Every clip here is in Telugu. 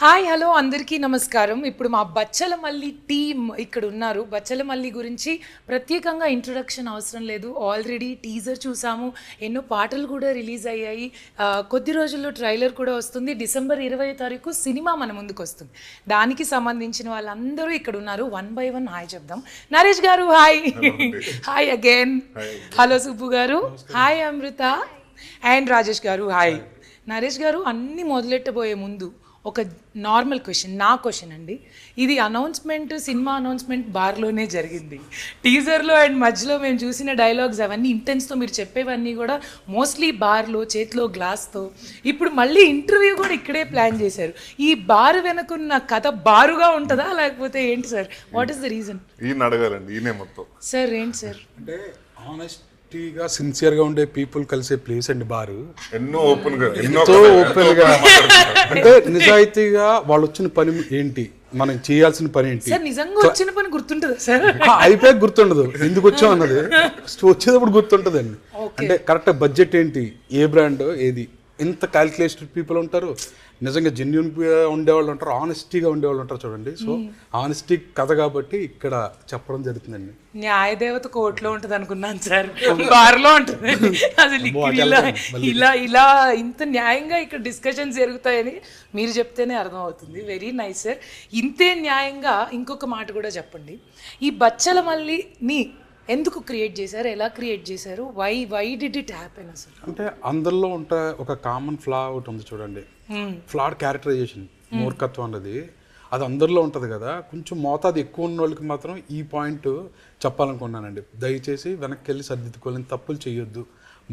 హాయ్ హలో అందరికీ నమస్కారం. ఇప్పుడు మా బచ్చలమల్లి టీమ్ ఇక్కడ ఉన్నారు. బచ్చలమల్లి గురించి ప్రత్యేకంగా ఇంట్రొడక్షన్ అవసరం లేదు. ఆల్రెడీ టీజర్ చూసాము, ఎన్నో పాటలు కూడా రిలీజ్ అయ్యాయి. కొద్ది రోజుల్లో ట్రైలర్ కూడా వస్తుంది. డిసెంబర్ 20వ తారీఖు సినిమా మన ముందుకు వస్తుంది. దానికి సంబంధించిన వాళ్ళందరూ ఇక్కడ ఉన్నారు. వన్ బై వన్ హాయ్ చెప్దాం. నరేష్ గారు hi. Hi again. Hello Subbu గారు హాయ్. అమృత అండ్ రాజేష్ గారు హాయ్. నరేష్ గారు అన్నీ మొదలెట్టబోయే ముందు ఒక నార్మల్ క్వశ్చన్, నా క్వశ్చన్ అండి. ఇది అనౌన్స్మెంట్, సినిమా అనౌన్స్మెంట్ బార్లోనే జరిగింది. టీజర్లో అండ్ మధ్యలో మేము చూసిన డైలాగ్స్ అవన్నీ ఇంటెన్స్తో మీరు చెప్పేవన్నీ కూడా మోస్ట్లీ బార్లో, చేతిలో గ్లాస్తో. ఇప్పుడు మళ్ళీ ఇంటర్వ్యూ కూడా ఇక్కడే ప్లాన్ చేశారు. ఈ బార్ వెనుకున్న కథ బారుగా ఉంటుందా లేకపోతే ఏంటి sir? What is the reason? ఈయన అడగాలండి, ఈయనే మొత్తం. సార్ ఏంటి సార్? అంటే ఆనెస్టీగా సిన్సియర్గా ఉండే పీపుల్ కలిసే ప్లేస్ అండి బారు. ఎన్నో ఓపెన్ గా అంటే నిజాయితీగా వాళ్ళు వచ్చిన పని ఏంటి, మనం చేయాల్సిన పని ఏంటి, సార్ నిజంగా వచ్చిన పని గుర్తుంటుందా సార్? అయిపోయాక గుర్తుండదు, ఎందుకు వచ్చాం అన్నది వచ్చేటప్పుడు గుర్తుంటుందండి. అంటే కరెక్ట్ బడ్జెట్ ఏంటి, ఏ బ్రాండ్ ఏది, ఇంత క్యాల్కులేటెడ్ పీపుల్ ఉంటారు, నిజంగా జెన్యున్గా ఉండేవాళ్ళు ఉంటారు, ఆనెస్టీగా ఉండేవాళ్ళు ఉంటారు. చూడండి, సో ఆనెస్టీ కథ కాబట్టి ఇక్కడ చెప్పడం జరుగుతుందండి. న్యాయదేవత కోర్టులో ఉంటుంది అనుకున్నాను సార్, బార్లో ఉంటుంది. అసలు ఇలా ఇలా ఇంత న్యాయంగా ఇక్కడ డిస్కషన్స్ జరుగుతాయని మీరు చెప్తేనే అర్థమవుతుంది. Very nice sir. ఇంతే న్యాయంగా ఇంకొక మాట కూడా చెప్పండి. ఈ బచ్చలమల్లిని ఎందుకు క్రియేట్ చేశారు, ఎలా క్రియేట్ చేశారు, వై డిడ్ ఇట్ హ్యాపెన్ అసలు? అంటే అందరిలో ఉంటే ఒక కామన్ ఫ్లా ఒకటి ఉంది చూడండి, ఫ్లాడ్ క్యారెక్టరైజేషన్, మూర్ఖత్వం అన్నది అది అందరిలో ఉంటుంది కదా. కొంచెం మోతాదు ఎక్కువ ఉన్న వాళ్ళకి మాత్రం ఈ పాయింట్ చెప్పాలనుకున్నానండి. దయచేసి వెనక్కి వెళ్ళి సర్దిద్దుకోవాలని, తప్పులు చేయొద్దు,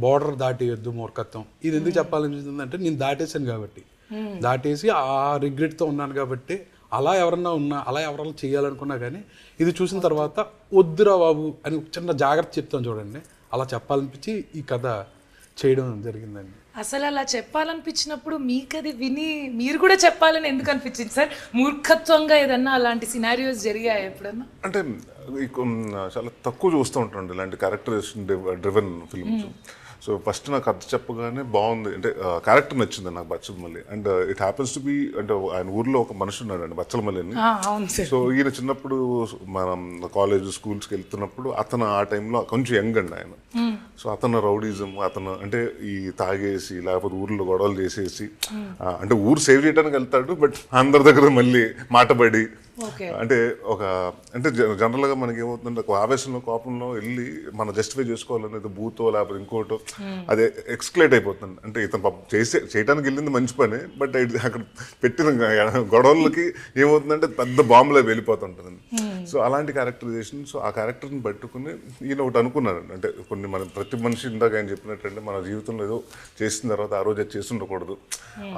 బార్డర్ దాటేయొద్దు, మూర్ఖత్వం. ఇది ఎందుకు చెప్పాలనిపిస్తుంది అంటే నేను దాటేసాను కాబట్టి, దాటేసి ఆ రిగ్రెట్తో ఉన్నాను కాబట్టి. అలా ఎవరన్నా ఉన్నా, అలా ఎవరన్నా చేయాలనుకున్నా కానీ ఇది చూసిన తర్వాత వద్దురా బాబు అని చిన్న జాగ్రత్త చెప్తాను చూడండి, అలా చెప్పాలనిపించి ఈ కథ చేయడం జరిగిందండి. అసలు అలా చెప్పాలనిపించినప్పుడు మీకు అది విని మీరు కూడా చెప్పాలని ఎందుకు అనిపించింది సార్? మూర్ఖత్వంగా ఏదన్నా అలాంటి సినారియోస్ జరిగాయి ఎప్పుడన్నా? అంటే చాలా తక్కువ చూస్తూ ఉంటాండి ఇలాంటి characterization driven films. So first నాకు కథ చెప్పగానే బాగుంది, అంటే క్యారెక్టర్ నచ్చింది నాకు Bachhala Malli. And it happens to be, అంటే ఆయన ఊర్లో ఒక మనిషి ఉన్నాడు అండి బచ్చలమల్లి అని. సో ఈయన చిన్నప్పుడు మనం కాలేజ్ స్కూల్స్కి వెళ్తున్నప్పుడు అతను ఆ టైంలో కొంచెం యంగ్ అండి ఆయన. సో అతను రౌడీజం, అతను అంటే ఈ తాగేసి లేకపోతే ఊర్లో గొడవలు చేసేసి, అంటే ఊరు సేవ్ చేయడానికి వెళ్తాడు, బట్ అందరి దగ్గర మళ్ళీ మాటబడి, అంటే ఒక అంటే జనరల్గా మనకి ఏమవుతుందంటే ఒక ఆవేశంలో, కోపంలో వెళ్ళి మనం జస్టిఫై చేసుకోవాలనేది బూతో లేకపోతే ఇంకోటో అదే ఎక్స్క్లేట్ అయిపోతుంది. అంటే ఇతను చేయడానికి వెళ్ళింది మంచి పని, బట్ అక్కడ పెట్టిన గొడవలకి ఏమవుతుందంటే పెద్ద బాంబులో వెళ్ళిపోతుంటుంది. సో అలాంటి క్యారెక్టరైజేషన్. సో ఆ క్యారెక్టర్ని పట్టుకుని ఈయన ఒకటి అనుకున్నారండి, అంటే కొన్ని మన ప్రతి మనిషి ఇందాక ఆయన చెప్పినట్టంటే మన జీవితంలో ఏదో చేసిన తర్వాత ఆ రోజు అది చేసి ఉండకూడదు,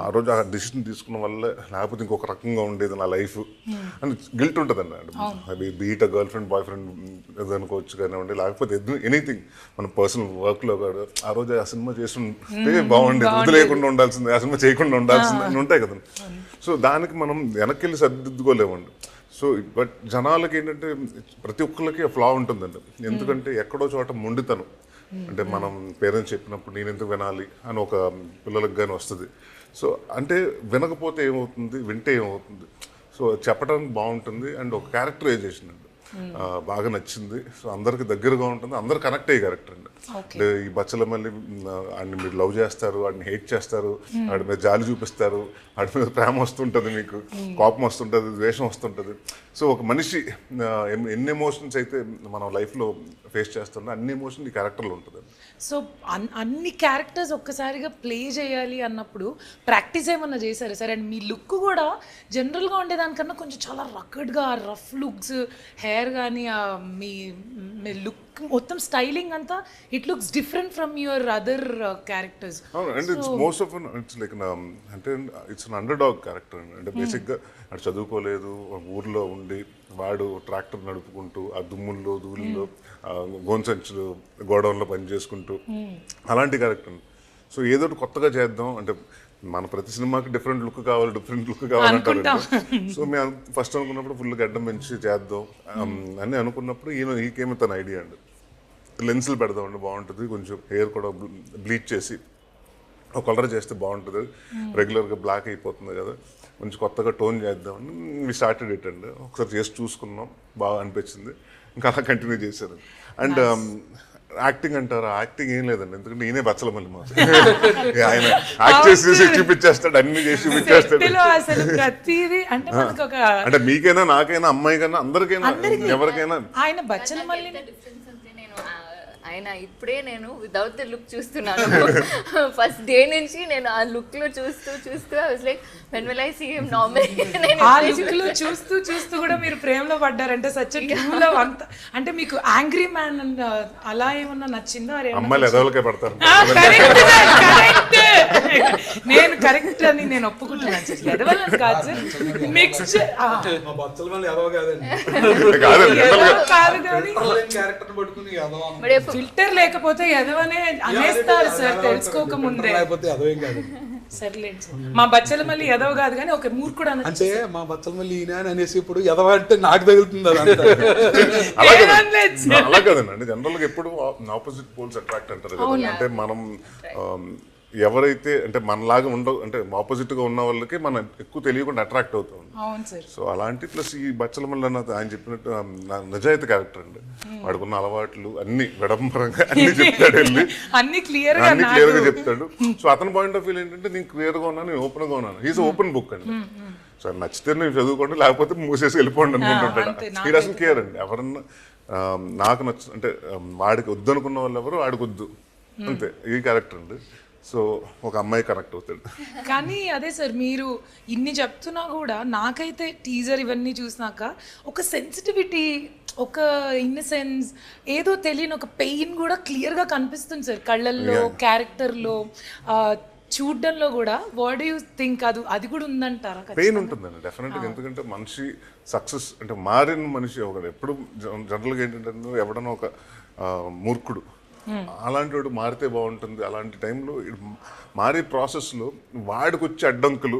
ఆ రోజు ఆ డిసిషన్ తీసుకున్న వల్ల లేకపోతే ఇంకొక రకంగా ఉండేది నా లైఫ్ అని గిల్ట్ ఉంటుందండి. అది beat girl friend, boy friend అనుకోవచ్చు కానివ్వండి, లేకపోతే ఎనీథింగ్ మన పర్సనల్ వర్క్లో కూడా ఆ రోజు ఆ సినిమా చేస్తుంటే బాగుండేది, వదిలేయకుండా ఉండాల్సిందే, ఆ సినిమా చేయకుండా ఉండాల్సిందే అని ఉంటాయి కదండి. సో దానికి మనం వెనక్కి వెళ్ళి సర్దిద్దుకోలేమండి. సో బట్ జనాలకి ఏంటంటే ప్రతి ఒక్కరికి ఫ్లా ఉంటుందండి, ఎందుకంటే ఎక్కడో చోట మొండితనం, అంటే మనం పేరెంట్స్ చెప్పినప్పుడు నేను ఎందుకు వినాలి అని ఒక పిల్లలకు కానీ వస్తుంది. సో అంటే వినకపోతే ఏమవుతుంది, వింటే ఏమవుతుంది. సో చెప్పడానికి బాగుంటుంది. అండ్ ఒక క్యారెక్టరైజేషన్ అండి బాగా నచ్చింది. సో అందరికి దగ్గరగా ఉంటుంది, అందరు కనెక్ట్ అయ్యే క్యారెక్టర్ అండి. అంటే ఈ బచ్చలమల్లి వాడిని మీరు లవ్ చేస్తారు, వాడిని హేట్ చేస్తారు, వాడి మీద జాలి చూపిస్తారు, వాడి మీద ప్రేమ వస్తుంటుంది, మీకు కోపం వస్తుంటుంది, ద్వేషం వస్తుంటుంది. సో ఒక మనిషి ఎన్ని ఎమోషన్స్ అయితే మనం లైఫ్లో ఫేస్ చేస్తుందో అన్ని ఎమోషన్ ఈ క్యారెక్టర్లో ఉంటుంది. సో అన్ని క్యారెక్టర్స్ ఒక్కసారిగా ప్లే చేయాలి అన్నప్పుడు ప్రాక్టీస్ ఏమన్నా చేశారు సార్? అండ్ మీ లుక్ కూడా జనరల్గా ఉండేదానికన్నా కొంచెం చాలా రకడ్గా, రఫ్ లుక్స్, హెయిర్ కానీ మీ లుక్ మొత్తం స్టైలింగ్ అంతా it looks different from your other characters. And it's most of it's like అంటే it's an underdog character. అంటే బేసిక్గా అటు చదువుకోలేదు, ఊర్లో ఉండి వాడు ట్రాక్టర్ నడుపుకుంటూ ఆ దుమ్ముల్లో ధూళిలో గోన్సంచులు గోడౌన్లో పనిచేసుకుంటూ అలాంటి క్యారెక్టర్. సో ఏదో కొత్తగా చేద్దాం అంటే మన ప్రతి సినిమాకి డిఫరెంట్ లుక్ కావాలంటారు. సో మేము ఫస్ట్ అనుకున్నప్పుడు ఫుల్ గడ్డం పెంచి చేద్దాం అని అనుకున్నప్పుడు ఈకేమో తన ఐడియా అండి, లెన్సులు పెడదామండి బాగుంటుంది, కొంచెం హెయిర్ కూడా బ్లీచ్ చేసి ఒక కలర్ చేస్తే బాగుంటుంది, రెగ్యులర్గా బ్లాక్ అయిపోతుంది కదా కొంచెం కొత్తగా టోన్ చేద్దామని మీ స్టార్టెడ్ ఇట్ అండి. ఒకసారి చేసి చూసుకున్నాం, బాగా అనిపించింది, ఇంకా అలా కంటిన్యూ చేశారు. అండ్ యాక్టింగ్ అంటారా, యాక్టింగ్ ఏం లేదండి, ఎందుకంటే ఈయనే బచ్చలమల్లి మాకు. ఆయన యాక్ట్ చేసి చూపించేస్తాడు, అన్ని చేసి చూపించేస్తాడు. అసలు ప్రతిదీ అంటే మీకైనా, నాకైనా, అమ్మాయికైనా, అందరికైనా, ఎవరికైనా ఆయన బచ్చలమల్లి ఆయన ఇప్పుడే నేను వితౌట్ ద లుక్ చూస్తున్నాను. ఫస్ట్ డే నుంచి నేను ఆ లుక్ లో చూస్తూ I was like when will I see him normally? ఆ లుక్ లో చూస్తూ కూడా మీరు ప్రేమలో పడ్డారంటే సచ్ ట్రూలో అంత. అంటే మీకు యాంగ్రీ మ్యాన్ అలా ఏమన్నా నచ్చిందో? అమ్మాయిలు ఎదవలకే పడతారు. నేను కరెక్ట్ అని నేను ఒప్పుకుంటున్నాను సార్, ఎదవలని కాదు సార్, మిక్స్ కాదు కానీ ఫిల్టర్ లేకపోతే ఎదవనే అనేస్తారు సార్ తెలుసుకోక ముందే. సర్లేండి సార్, మా బచ్చల మళ్ళీ ఎదవ కాదు కానీ ఒక మూర్ఖుడు అంటే మా బచ్చల మళ్ళీ ఈయన అనేసి ఇప్పుడు ఎదవ అంటే నాకు తగులుతుంది. అలా కదండి, జనరల్ గా ఎప్పుడు ఆపోజిట్ పోల్స్ అట్రాక్ట్ అంటారు కదా. అంటే మనం ఎవరైతే అంటే మనలాగా అంటే ఆపోజిట్ గా ఉన్న వాళ్ళకి మనం ఎక్కువ తెలియకుండా అట్రాక్ట్ అవుతాం. సో అలాంటి ప్లస్ ఈ బచ్చలమల్లి అన్నది ఆయన చెప్పినట్టు నిజాయితీ క్యారెక్టర్ అండి. వాడుకున్న అలవాట్లు అన్ని విడంబరంగా అన్ని చెప్తాడు, వెళ్ళి అన్ని క్లియర్ గా చెప్తాడు. సో అతని పాయింట్ ఆఫ్ వ్యూ ఏంటంటే నేను క్లియర్ గా ఉన్నాను, నేను ఓపెన్ గా ఉన్నాను. ఈజ్ ఓపెన్ బుక్ అండి. సో నచ్చితే నేను చదువుకోండి, లేకపోతే మూసేసి వెళ్ళిపోండి అనుకుంటుంటాడు. ఈ డజంట్ కేర్ అండి. ఎవరన్నా నాకు అంటే వాడికి వద్దు అనుకున్న వాళ్ళు ఎవరు వాడికి వద్దు, అంతే. ఈ క్యారెక్టర్ అండి. సో ఒక అమ్మాయి కనెక్ట్ అవుతాడు. కానీ అదే సార్, మీరు ఇన్ని చెప్తున్నా కూడా నాకైతే టీజర్ ఇవన్నీ చూసినాక ఒక సెన్సిటివిటీ, ఒక ఇన్నసెన్స్, ఏదో తెలియని ఒక పెయిన్ కూడా క్లియర్గా కనిపిస్తుంది సార్ కళ్ళల్లో, క్యారెక్టర్లో, చూడ్డంలో కూడా. What you think? అది కూడా ఉందంటారా? పెయిన్ ఉంటుందండి డెఫినెట్గా. ఎందుకంటే మనిషి సక్సెస్ అంటే మారిన మనిషి ఒకడు ఎప్పుడు జనరల్గా ఏంటంటే ఎవడన్నా ఒక మూర్ఖుడు అలాంటి వాడు మారితే బాగుంటుంది. అలాంటి టైంలో మారే ప్రాసెస్లో వాడికి వచ్చే అడ్డంకులు,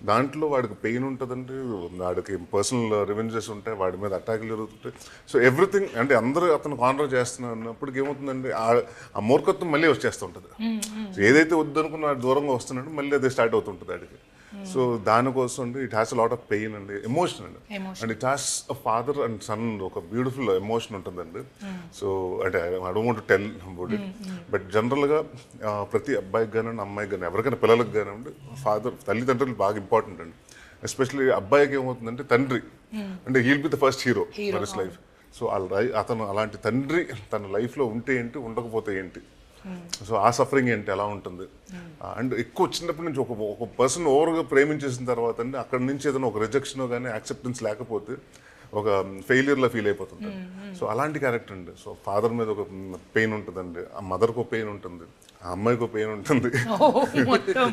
దాంట్లో వాడికి పెయిన్ ఉంటుందండి, వాడికి పర్సనల్ రివెంజెస్ ఉంటాయి, వాడి మీద అటాకులు జరుగుతుంటాయి. సో ఎవ్రీథింగ్ అంటే అందరూ అతను కాన్ఫర్ చేస్తున్నారు అన్నప్పటికి ఏమవుతుందండి, ఆ మూర్ఖత్వం మళ్ళీ వచ్చేస్తుంటుంది. సో ఏదైతే వద్దనుకున్న దూరంగా వస్తున్నాడో మళ్ళీ అదే స్టార్ట్ అవుతుంటుంది వాడికి. సో దానికోసం అండి it has a lot of pain అండి, ఎమోషన్ అండి. And it has a father and son, ఒక బ్యూటిఫుల్ ఎమోషన్ ఉంటుందండి. సో అంటే I don't want to tell about it, but జనరల్గా ప్రతి అబ్బాయికి కానివ్వండి, అమ్మాయికి కానీ, ఎవరికైనా పిల్లలకు కానివ్వండి, ఫాదర్, తల్లిదండ్రులు బాగా ఇంపార్టెంట్ అండి. ఎస్పెషల్లీ అబ్బాయికి ఏమవుతుందంటే తండ్రి అంటే he'll be the first hero for his life. So అతను అలాంటి తండ్రి తన లైఫ్లో ఉంటే ఏంటి, ఉండకపోతే ఏంటి, సో ఆ సఫరింగ్ ఏంటి, ఎలా ఉంటుంది. అండ్ ఎక్కువ చిన్నప్పటి నుంచి ఒక పర్సన్ ఓవర్గా ప్రేమించేసిన తర్వాత అండి అక్కడి నుంచి ఏదైనా ఒక రిజెక్షన్ కానీ యాక్సెప్టెన్స్ లేకపోతే ఒక ఫెయిలియర్లో ఫీల్ అయిపోతుంది. సో అలాంటి క్యారెక్టర్ అండి. సో ఫాదర్ మీద ఒక పెయిన్ ఉంటుందండి, ఆ మదర్కి ఒక పెయిన్ ఉంటుంది, ఆ అమ్మాయికి ఒక పెయిన్ ఉంటుంది,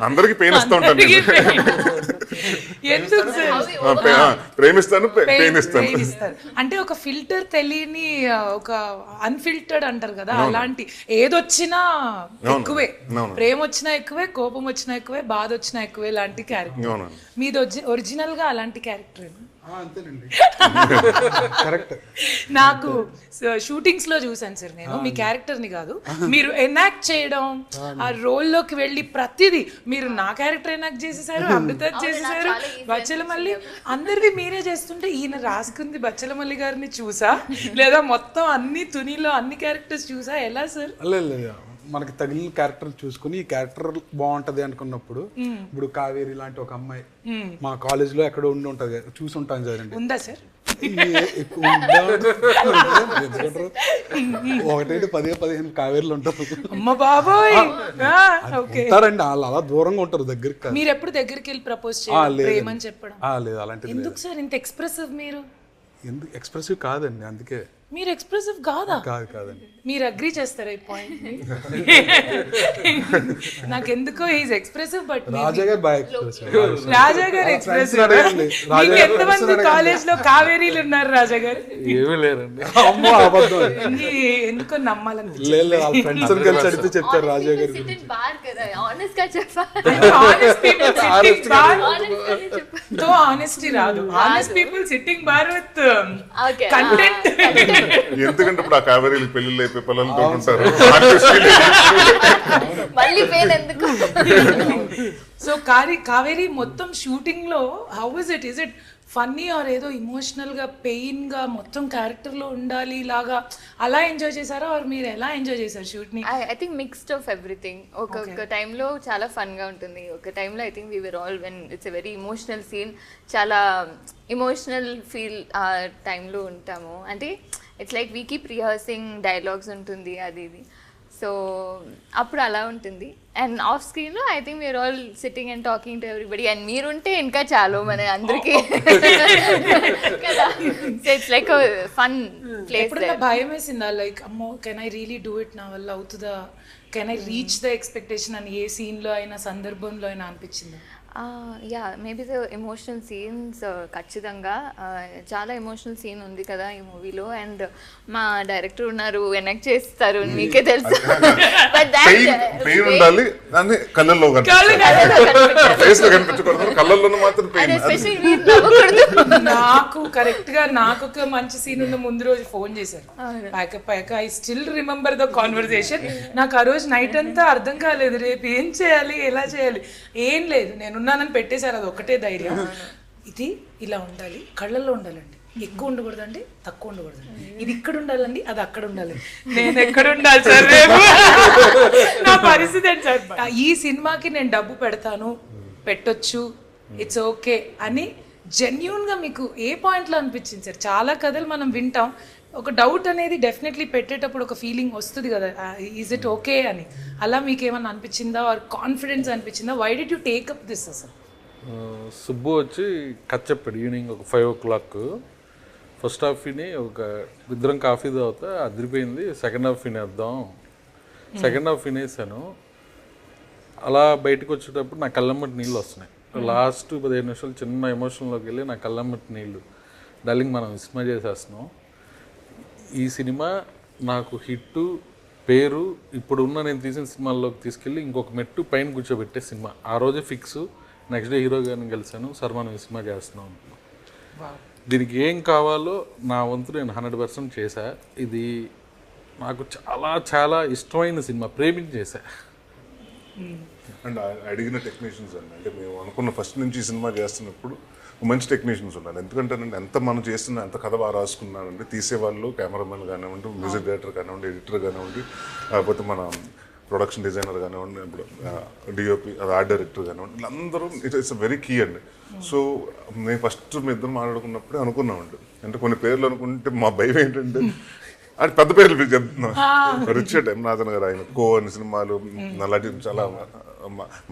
అందరికి పెయిన్ ఇస్తూ ఉంటుంది. ప్రేమిస్తాను, పెయిన్ ఇస్తాను. అంటే ఒక ఫిల్టర్ తెలియని, ఒక అన్ఫిల్టర్డ్ అంటారు కదా, అలాంటి ఏదొచ్చినా ఎక్కువే, ప్రేమ వచ్చినా ఎక్కువే, కోపం వచ్చినా ఎక్కువే, బాధ వచ్చినా ఎక్కువే లాంటి క్యారెక్టర్ మీది. ఒరిజినల్ గా అలాంటి క్యారెక్టర్ నాకు షూటింగ్స్ లో చూసాను సార్ నేను. మీ క్యారెక్టర్ ని కాదు, మీరు ఎనాక్ట్ చేయడం, ఆ రోల్ లోకి వెళ్ళి ప్రతిదీ మీరు నా క్యారెక్టర్ ఎనాక్ట్ చేసేసారు, అమృత చేసేసారు, బచ్చలమల్లి అందరివి మీరే చేస్తుంటే ఈయన రాసుకుంది బచ్చలమల్లి గారిని చూసా, లేదా మొత్తం అన్ని తునిలో అన్ని క్యారెక్టర్స్ చూసా, ఎలా సార్? మనకి తగిలిన క్యారెక్టర్ చూసుకుని ఈ క్యారెక్టర్ బాగుంటది అనుకున్నప్పుడు, ఇప్పుడు కావేరి లాంటి ఒక అమ్మాయి మా కాలేజ్ లో ఎక్కడ ఉండి ఉంటది, చూసి ఉంటాను కదండి. ఉందా సార్? ఒకటేంటి 10-15 కావేరీలు ఉంటారు. అమ్మ బాబోయ్, ఉంటారండి వాళ్ళు, అలా దూరంగా ఉంటారు, దగ్గరికి. మీరు ఎప్పుడు దగ్గరికి వెళ్ళి ప్రపోజ్ చేయాలి, ప్రేమని చెప్పడం? లేదు, అలాంటిది ఎందుకు సార్ ఇంత ఎక్స్ప్రెసివ్? మీరు ఎందుకు ఎక్స్ప్రెసివ్ కాదండి, అందుకే. మీరు ఎక్స్ప్రెసివ్ కాదా? కాదండి. మీరు అగ్రీ చేస్తారా ఈ పాయింట్? నాకు ఎందుకో ఈజ్ ఎక్స్ప్రెసివ్, బట్ రాజా గారు బాగా ఎక్స్ప్రెసివ్. రాజా గారు ఎక్స్ప్రెసివ్. మీకు ఎంతమంది కాలేజ్ లో కావేరీలు ఉన్నారు రాజా గారు? ఏమీ లేరండి. అమ్మో అబద్ధం. ఎందుకో నమ్మాలని లేదు, వాళ్ళ ఫ్రెండ్స్ కలిసి అడిగితే చెప్తారు రాజా గారు. ఆనెస్టీ రాదు, honest people sitting bar with content. ఎందుకంటే ఇప్పుడు ఆ కావేరీలు పెళ్లిళ్ళు అయిపోయి పిల్లలతో ఉంటారు, మళ్ళీ పెయిన్ ఎందుకు? సో కావేరి మొత్తం షూటింగ్ లో how is it funny or ఏదో ఇమోషనల్ గా పెయిన్ గా మొత్తం క్యారెక్టర్ లో ఉండాలి లాగా అలా ఎంజాయ్ చేశారా ఆర్ మీరు ఎలా ఎంజాయ్ చేశారు షూట్ ని? I think mixed of everything. ఒక టైంలో చాలా ఫన్గా ఉంటుంది, ఒక టైంలో I think we were all when it's a very emotional scene, చాలా ఇమోషనల్ ఫీల్ ఆ టైంలో ఉంటాము. అంటే it's like we keep rehearsing dialogues ఉంటుంది అది ఇది, సో అప్పుడు అలా ఉంటుంది. అండ్ ఆఫ్ స్క్రీన్లో I think we are all sitting and talking to everybody, and మీరుంటే ఇంకా చాలు మన అందరికీ కదా. So it's like fun place. ఎప్పుడైనా భయం వేసిందా లైక్ అమ్మో can I really do it, నా వల్ల అవుతుందా, can I reach the expectation అని ఏ సీన్లో అయినా సందర్భంలో అయినా అనిపించిందా? Yeah maybe the emotional scenes ఖచ్చితంగా చాలా ఎమోషనల్ సీన్ ఉంది కదా ఈ మూవీలో, అండ్ మా డైరెక్టర్ ఉన్నారు వెనక్కి చేస్తారు మీకే తెలుసు. పెయిన్ ఉండాలి కానీ కళ్ళల్లో ఫేస్ లో కనిపించకూడదు, కళ్ళల్లోనూ మాత్రం పెయిన్. నాకు కరెక్ట్ గా నాకు ఒక మంచి సీన్ ఉన్న ముందు రోజు ఫోన్ చేశారు పైక I still remember the conversation. నాకు ఆ రోజు నైట్ అంతా అర్థం కాలేదు రేపు ఏం చేయాలి ఎలా చేయాలి, ఏం లేదు నేను ఉన్నానని పెట్టేశారు, అది ఒకటే ధైర్యం. ఇది ఇలా ఉండాలి, కళ్ళల్లో ఉండాలండి, ఎక్కువ ఉండకూడదండి తక్కువ ఉండకూడదండి, ఇది ఇక్కడ ఉండాలండి అది అక్కడ ఉండాలి, నేను ఎక్కడ ఉండాలి సార్ రేపు నా పరిస్థితి ఏంటి సార్. ఈ సినిమాకి నేను డబ్బు పెడతాను పెట్టొచ్చు ఇట్స్ ఓకే అని జెన్యూన్గా మీకు ఏ పాయింట్లో అనిపించింది సార్? చాలా కథలు మనం వింటాం, ఒక డౌట్ అనేది డెఫినెట్లీ పెట్టేటప్పుడు ఒక ఫీలింగ్ వస్తుంది కదా, ఈజ్ ఇట్ ఓకే అని. అలా మీకు ఏమన్నా అనిపించిందా ఆర్ కాన్ఫిడెన్స్ అనిపించిందా? Why did you take up this అసలు? సుబ్బు వచ్చి కథ చెప్పాడు ఈవినింగ్ ఒక 5 o'clock. ఫస్ట్ హాఫ్ విని ఒక ఇద్దరం కాఫీ తాగుతా అదిరిపోయింది, సెకండ్ హాఫ్ వినేద్దాం. సెకండ్ హాఫ్ వినేసాను. అలా బయటకు వచ్చేటప్పుడు నా కళ్ళమ్మటి నీళ్ళు వస్తున్నాయి. లాస్ట్ 15 నిమిషాలు చిన్న ఎమోషన్లోకి వెళ్ళి నా కళ్ళమ్మటి నీళ్ళు, డార్లింగ్ మనం సినిమా చేసేస్తున్నాం, ఈ సినిమా నాకు హిట్టు పేరు ఇప్పుడు ఉన్న నేను తీసిన సినిమాల్లోకి తీసుకెళ్ళి ఇంకొక మెట్టు పైన కూర్చోబెట్టే సినిమా. ఆ రోజే ఫిక్స్. నెక్స్ట్ డే హీరో గారిని కలిసాను, సార్ మనం ఈ సినిమా చేస్తున్నాం, దీనికి ఏం కావాలో నా వంతు నేను 100% చేశా. ఇది నాకు చాలా చాలా ఇష్టమైన సినిమా, ప్రేమించి చేశా. అండ్ అడిగిన టెక్నీషియన్స్ అండి, అంటే మేము అనుకున్న ఫస్ట్ నుంచి ఈ సినిమా చేస్తున్నప్పుడు మంచి టెక్నీషియన్స్ ఉన్నారు. ఎందుకంటే ఎంత మనం చేస్తున్నా ఎంత కథ బాగా రాసుకున్నానంటే తీసేవాళ్ళు, కెమెరామెన్ కానివ్వండి, మ్యూజిక్ డైరెక్టర్ కానివ్వండి, ఎడిటర్ కానివ్వండి, లేకపోతే మన ప్రొడక్షన్ డిజైనర్ కానివ్వండి, ఇప్పుడు డిఓపి ఆర్ట్ డైరెక్టర్ కానివ్వండి, వీళ్ళందరూ ఇట్స్ వెరీ కీ అండి. సో నేను ఫస్ట్ మీ ఇద్దరు మాట్లాడుకున్నప్పుడే అనుకున్నామండి, అంటే కొన్ని పేర్లు అనుకుంటే మా భయం ఏంటంటే అది పెద్ద పేర్లు చెప్తున్నాం. రిచర్డ్ ఎం నాథన్ గారు, ఆయన కో అని సినిమాలు అలాంటి చాలా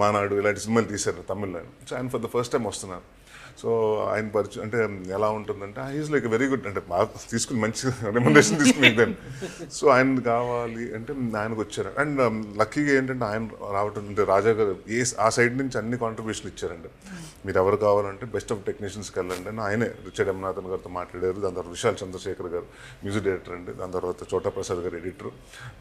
మానాడు ఇలాంటి సినిమాలు తీశారు తమిళ్లో. సో ఆయన ఫర్ ద ఫస్ట్ టైం వస్తున్నారు. సో ఆయన పరిచయం అంటే ఎలా ఉంటుందంటే ఈజ్ లైక్ వెరీ గుడ్, అంటే బాగా తీసుకుని మంచి రెమ్యునరేషన్ తీసుకుని దాన్ని. సో ఆయన కావాలి అంటే ఆయనకు వచ్చారు. అండ్ లక్కీగా ఏంటంటే ఆయన రావటం అంటే రాజా గారు ఆ సైడ్ నుంచి అన్ని కాంట్రిబ్యూషన్లు ఇచ్చారండి. మీరు ఎవరు కావాలంటే బెస్ట్ ఆఫ్ టెక్నీషియన్స్కి వెళ్ళండి అని ఆయనే రిచర్డ్ ఎం నాథన్ గారితో మాట్లాడారు. దాని తర్వాత విశాల్ చంద్రశేఖర్ గారు మ్యూజిక్ డైరెక్టర్ అండి, దాని తర్వాత చోటా ప్రసాద్ గారు ఎడిటర్,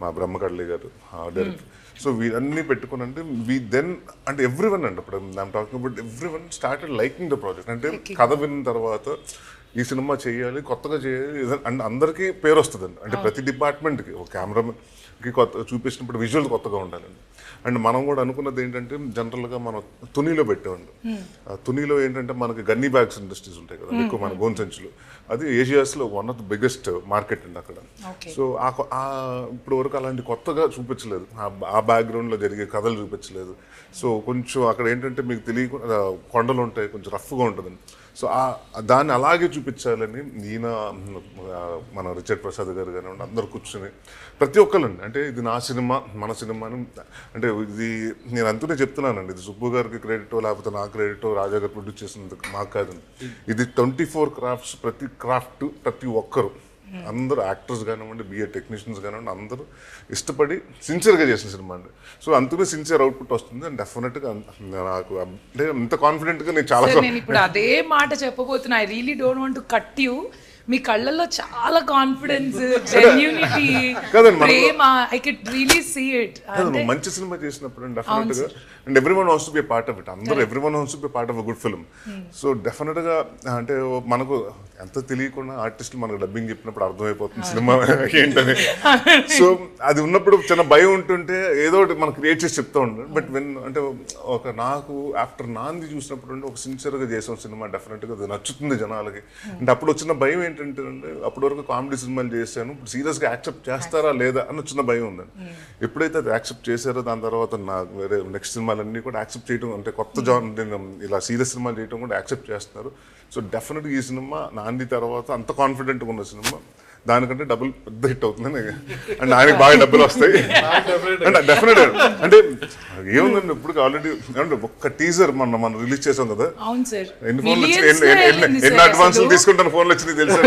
మా బ్రహ్మకడ్లి గారు డైరెక్టర్. సో వీరన్నీ పెట్టుకుని అంటే వీ దెన్ అంటే ఎవ్రీ వన్ అండి, ఇప్పుడు I'm talking about every one started liking the project. అంటే కథ విన్న తర్వాత ఈ సినిమా చేయాలి, కొత్తగా చేయాలి అండ్ అందరికీ పేరు వస్తుందండి. అంటే ప్రతి డిపార్ట్మెంట్కి ఒక కెమెరామెన్కి కొత్త చూపించినప్పుడు విజువల్ కొత్తగా ఉండాలండి. అండ్ మనం కూడా అనుకున్నది ఏంటంటే జనరల్గా మనం తునిలో పెట్టేవాళ్ళు. తునిలో ఏంటంటే మనకి గన్నీ బ్యాగ్స్ ఇండస్ట్రీస్ ఉంటాయి కదా, ఎక్కువ మన గోన్ సంచులు, అది ఏషియాస్లో one of the biggest market అండి అక్కడ. సో ఇప్పుడు వరకు అలాంటి కొత్తగా చూపించలేదు, ఆ బ్యాక్గ్రౌండ్లో జరిగే కథలు చూపించలేదు. సో కొంచెం అక్కడ ఏంటంటే మీకు తెలియకుండా కొండలు ఉంటాయి, కొంచెం రఫ్గా ఉంటుందండి. సో దాన్ని అలాగే చూపించాలని ఈయన మన రిచర్డ్ ప్రసాద్ గారు కానివ్వండి అందరు కూర్చొని ప్రతి ఒక్కళ్ళండి, అంటే ఇది నా సినిమా మన సినిమా అని, అంటే ఇది నేను అంతనే చెప్తున్నానండి, ఇది సుబ్బు గారికి క్రెడిటో లేకపోతే నా క్రెడిటో రాజా గారు ప్రొడ్యూస్ చేసినందుకు మాకు కాదండి. ఇది 24 క్రాఫ్ట్స్, ప్రతి క్రాఫ్ట్ ప్రతి ఒక్కరు అందరూ యాక్టర్స్ కానివ్వండి, బిఏ టెక్నీషియన్స్ కానివ్వండి అందరూ ఇష్టపడి సిన్సియర్గా చేసిన సినిమా అండి. సో అంతనే సిన్సియర్ అవుట్పుట్ వస్తుంది అండ్ డెఫినెట్గా నాకు అంటే ఇంత కాన్ఫిడెంట్గా నేను చాలా నేను ఇప్పుడు అదే మాట చెప్పబోతున్నా. I really don't want to cut you. మీ కళ్ళల్లో చాలా కాన్ఫిడెన్స్, జెన్యూనిటీ, ప్రేమ, I can really see it. మంచి సినిమా చేసినప్పుడు డెఫినెట్గా and everyone wants to be part of it. అందరూ everyone wants to be part of a good film. So డెఫినెట్గా అంటే మనకు ఎంత తెలియకుండా ఆర్టిస్టులు మనకు డబ్బింగ్ చెప్పినప్పుడు అర్థమైపోతుంది సినిమా ఏంటని. సో అది ఉన్నప్పుడు చిన్న భయం ఉంటుంటే ఏదో ఒకటి మనం క్రియేట్ చేసి చెప్తూ ఉంటాం. బట్ అంటే నాకు ఆఫ్టర్ నాంది చూసినప్పుడు ఒక సిన్సియర్గా చేసాం సినిమా, డెఫినెట్గా అది నచ్చుతుంది జనాలకి. అంటే అప్పుడు వచ్చిన భయం ఏంటంటే అప్పటి వరకు కామెడీ సినిమాలు చేశాను, ఇప్పుడు సీరియస్గా యాక్సెప్ట్ చేస్తారా లేదా అని వచ్చిన భయం ఉందండి. ఎప్పుడైతే అది యాక్సెప్ట్ చేశారో దాని తర్వాత నాకు వేరే నెక్స్ట్ సినిమాలన్నీ కూడా యాక్సెప్ట్ చేయడం, అంటే కొత్త ఇలా సీరియస్ సినిమాలు చేయడం కూడా యాక్సెప్ట్ చేస్తున్నారు. సో డెఫినెట్గా ఈ సినిమా నాంది తర్వాత అంత కాన్ఫిడెంట్గా ఉన్న సినిమా దానికంటే డబుల్ పెద్ద హిట్ అవుతుందని, అండ్ ఆయనకి బాగా డబ్బులు వస్తాయి అంటే డెఫినెట్. అంటే ఏముందండి ఇప్పుడు ఆల్రెడీ అంటే ఒక్క టీజర్ మనం రిలీజ్ చేసాం కదా, ఎన్ని ఫోన్లు ఎన్ని అడ్వాన్స్ తీసుకుంటాను ఫోన్లు వచ్చినాయి తెలుసా,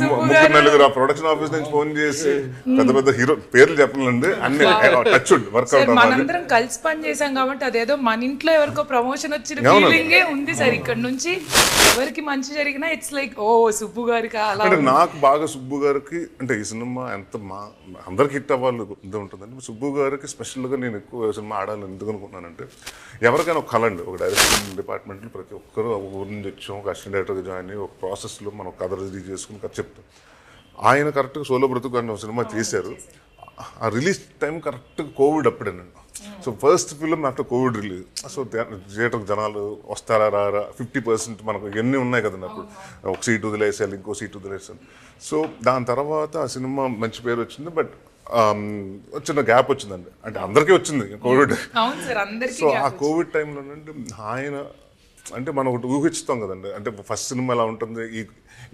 ముగ్గురు నలుగురు ఆ ప్రొడక్షన్ ఆఫీస్ నుంచి ఫోన్ చేసి పెద్ద పెద్ద హీరో పేర్లు చెప్పాలండి, అన్ని టచ్ వర్కౌట్. మనందరం కలిసి పని చేసాం కాబట్టి అదేదో మన ఇంట్లో ఎవరికో ప్రమోషన్ వచ్చిన ఫీలింగే ఉంది సార్. ఇక్కడ నుంచి ఎవరికి మంచి జరిగినా ఇట్స్ లైక్ ఓ సుబ్బు గారికి. అంటే నాకు బాగా సుబ్బు గారికి అంటే ఈ సినిమా ఎంత అందరికి హిట్ అవ్వాలి ఇది ఉంటుందండి. సుబ్బు గారికి స్పెషల్గా నేను ఎక్కువ సినిమా ఆడాలని ఎందుకు అనుకుంటున్నానంటే, ఎవరికైనా ఒక కళ అండి, ఒక డైరెక్షన్ డిపార్ట్మెంట్లో ప్రతి ఒక్కరు ఒక ఊరి నుంచి వచ్చాం, ఒక అసిస్టెంట్ డైరెక్టర్గా జాయిన్ అయ్యి ఒక ప్రాసెస్లో మనం కథ రెడీ చేసుకుని కథ చెప్తాం. ఆయన కరెక్ట్గా సోలో బ్రతుకు అనే సినిమా తీశారు. ఆ రిలీజ్ టైం కరెక్ట్గా కోవిడ్ అప్పుడేనండి. So first film after covid release. So థియేటర్కి జనాలు వస్తారా రారా, 50% మనకు ఎన్ని ఉన్నాయి కదండి అప్పుడు, ఒక సీట్ వదిలేసాలి ఇంకో సీట్ వదిలేసాలి. సో దాని తర్వాత ఆ సినిమా మంచి పేరు వచ్చింది. బట్ చిన్న గ్యాప్ వచ్చిందండి, అంటే అందరికీ వచ్చింది కోవిడ్. సో ఆ కోవిడ్ టైంలోనండి ఆయన అంటే మనం ఒకటి ఊహిస్తాం కదండి, అంటే ఫస్ట్ సినిమా ఎలా ఉంటుంది,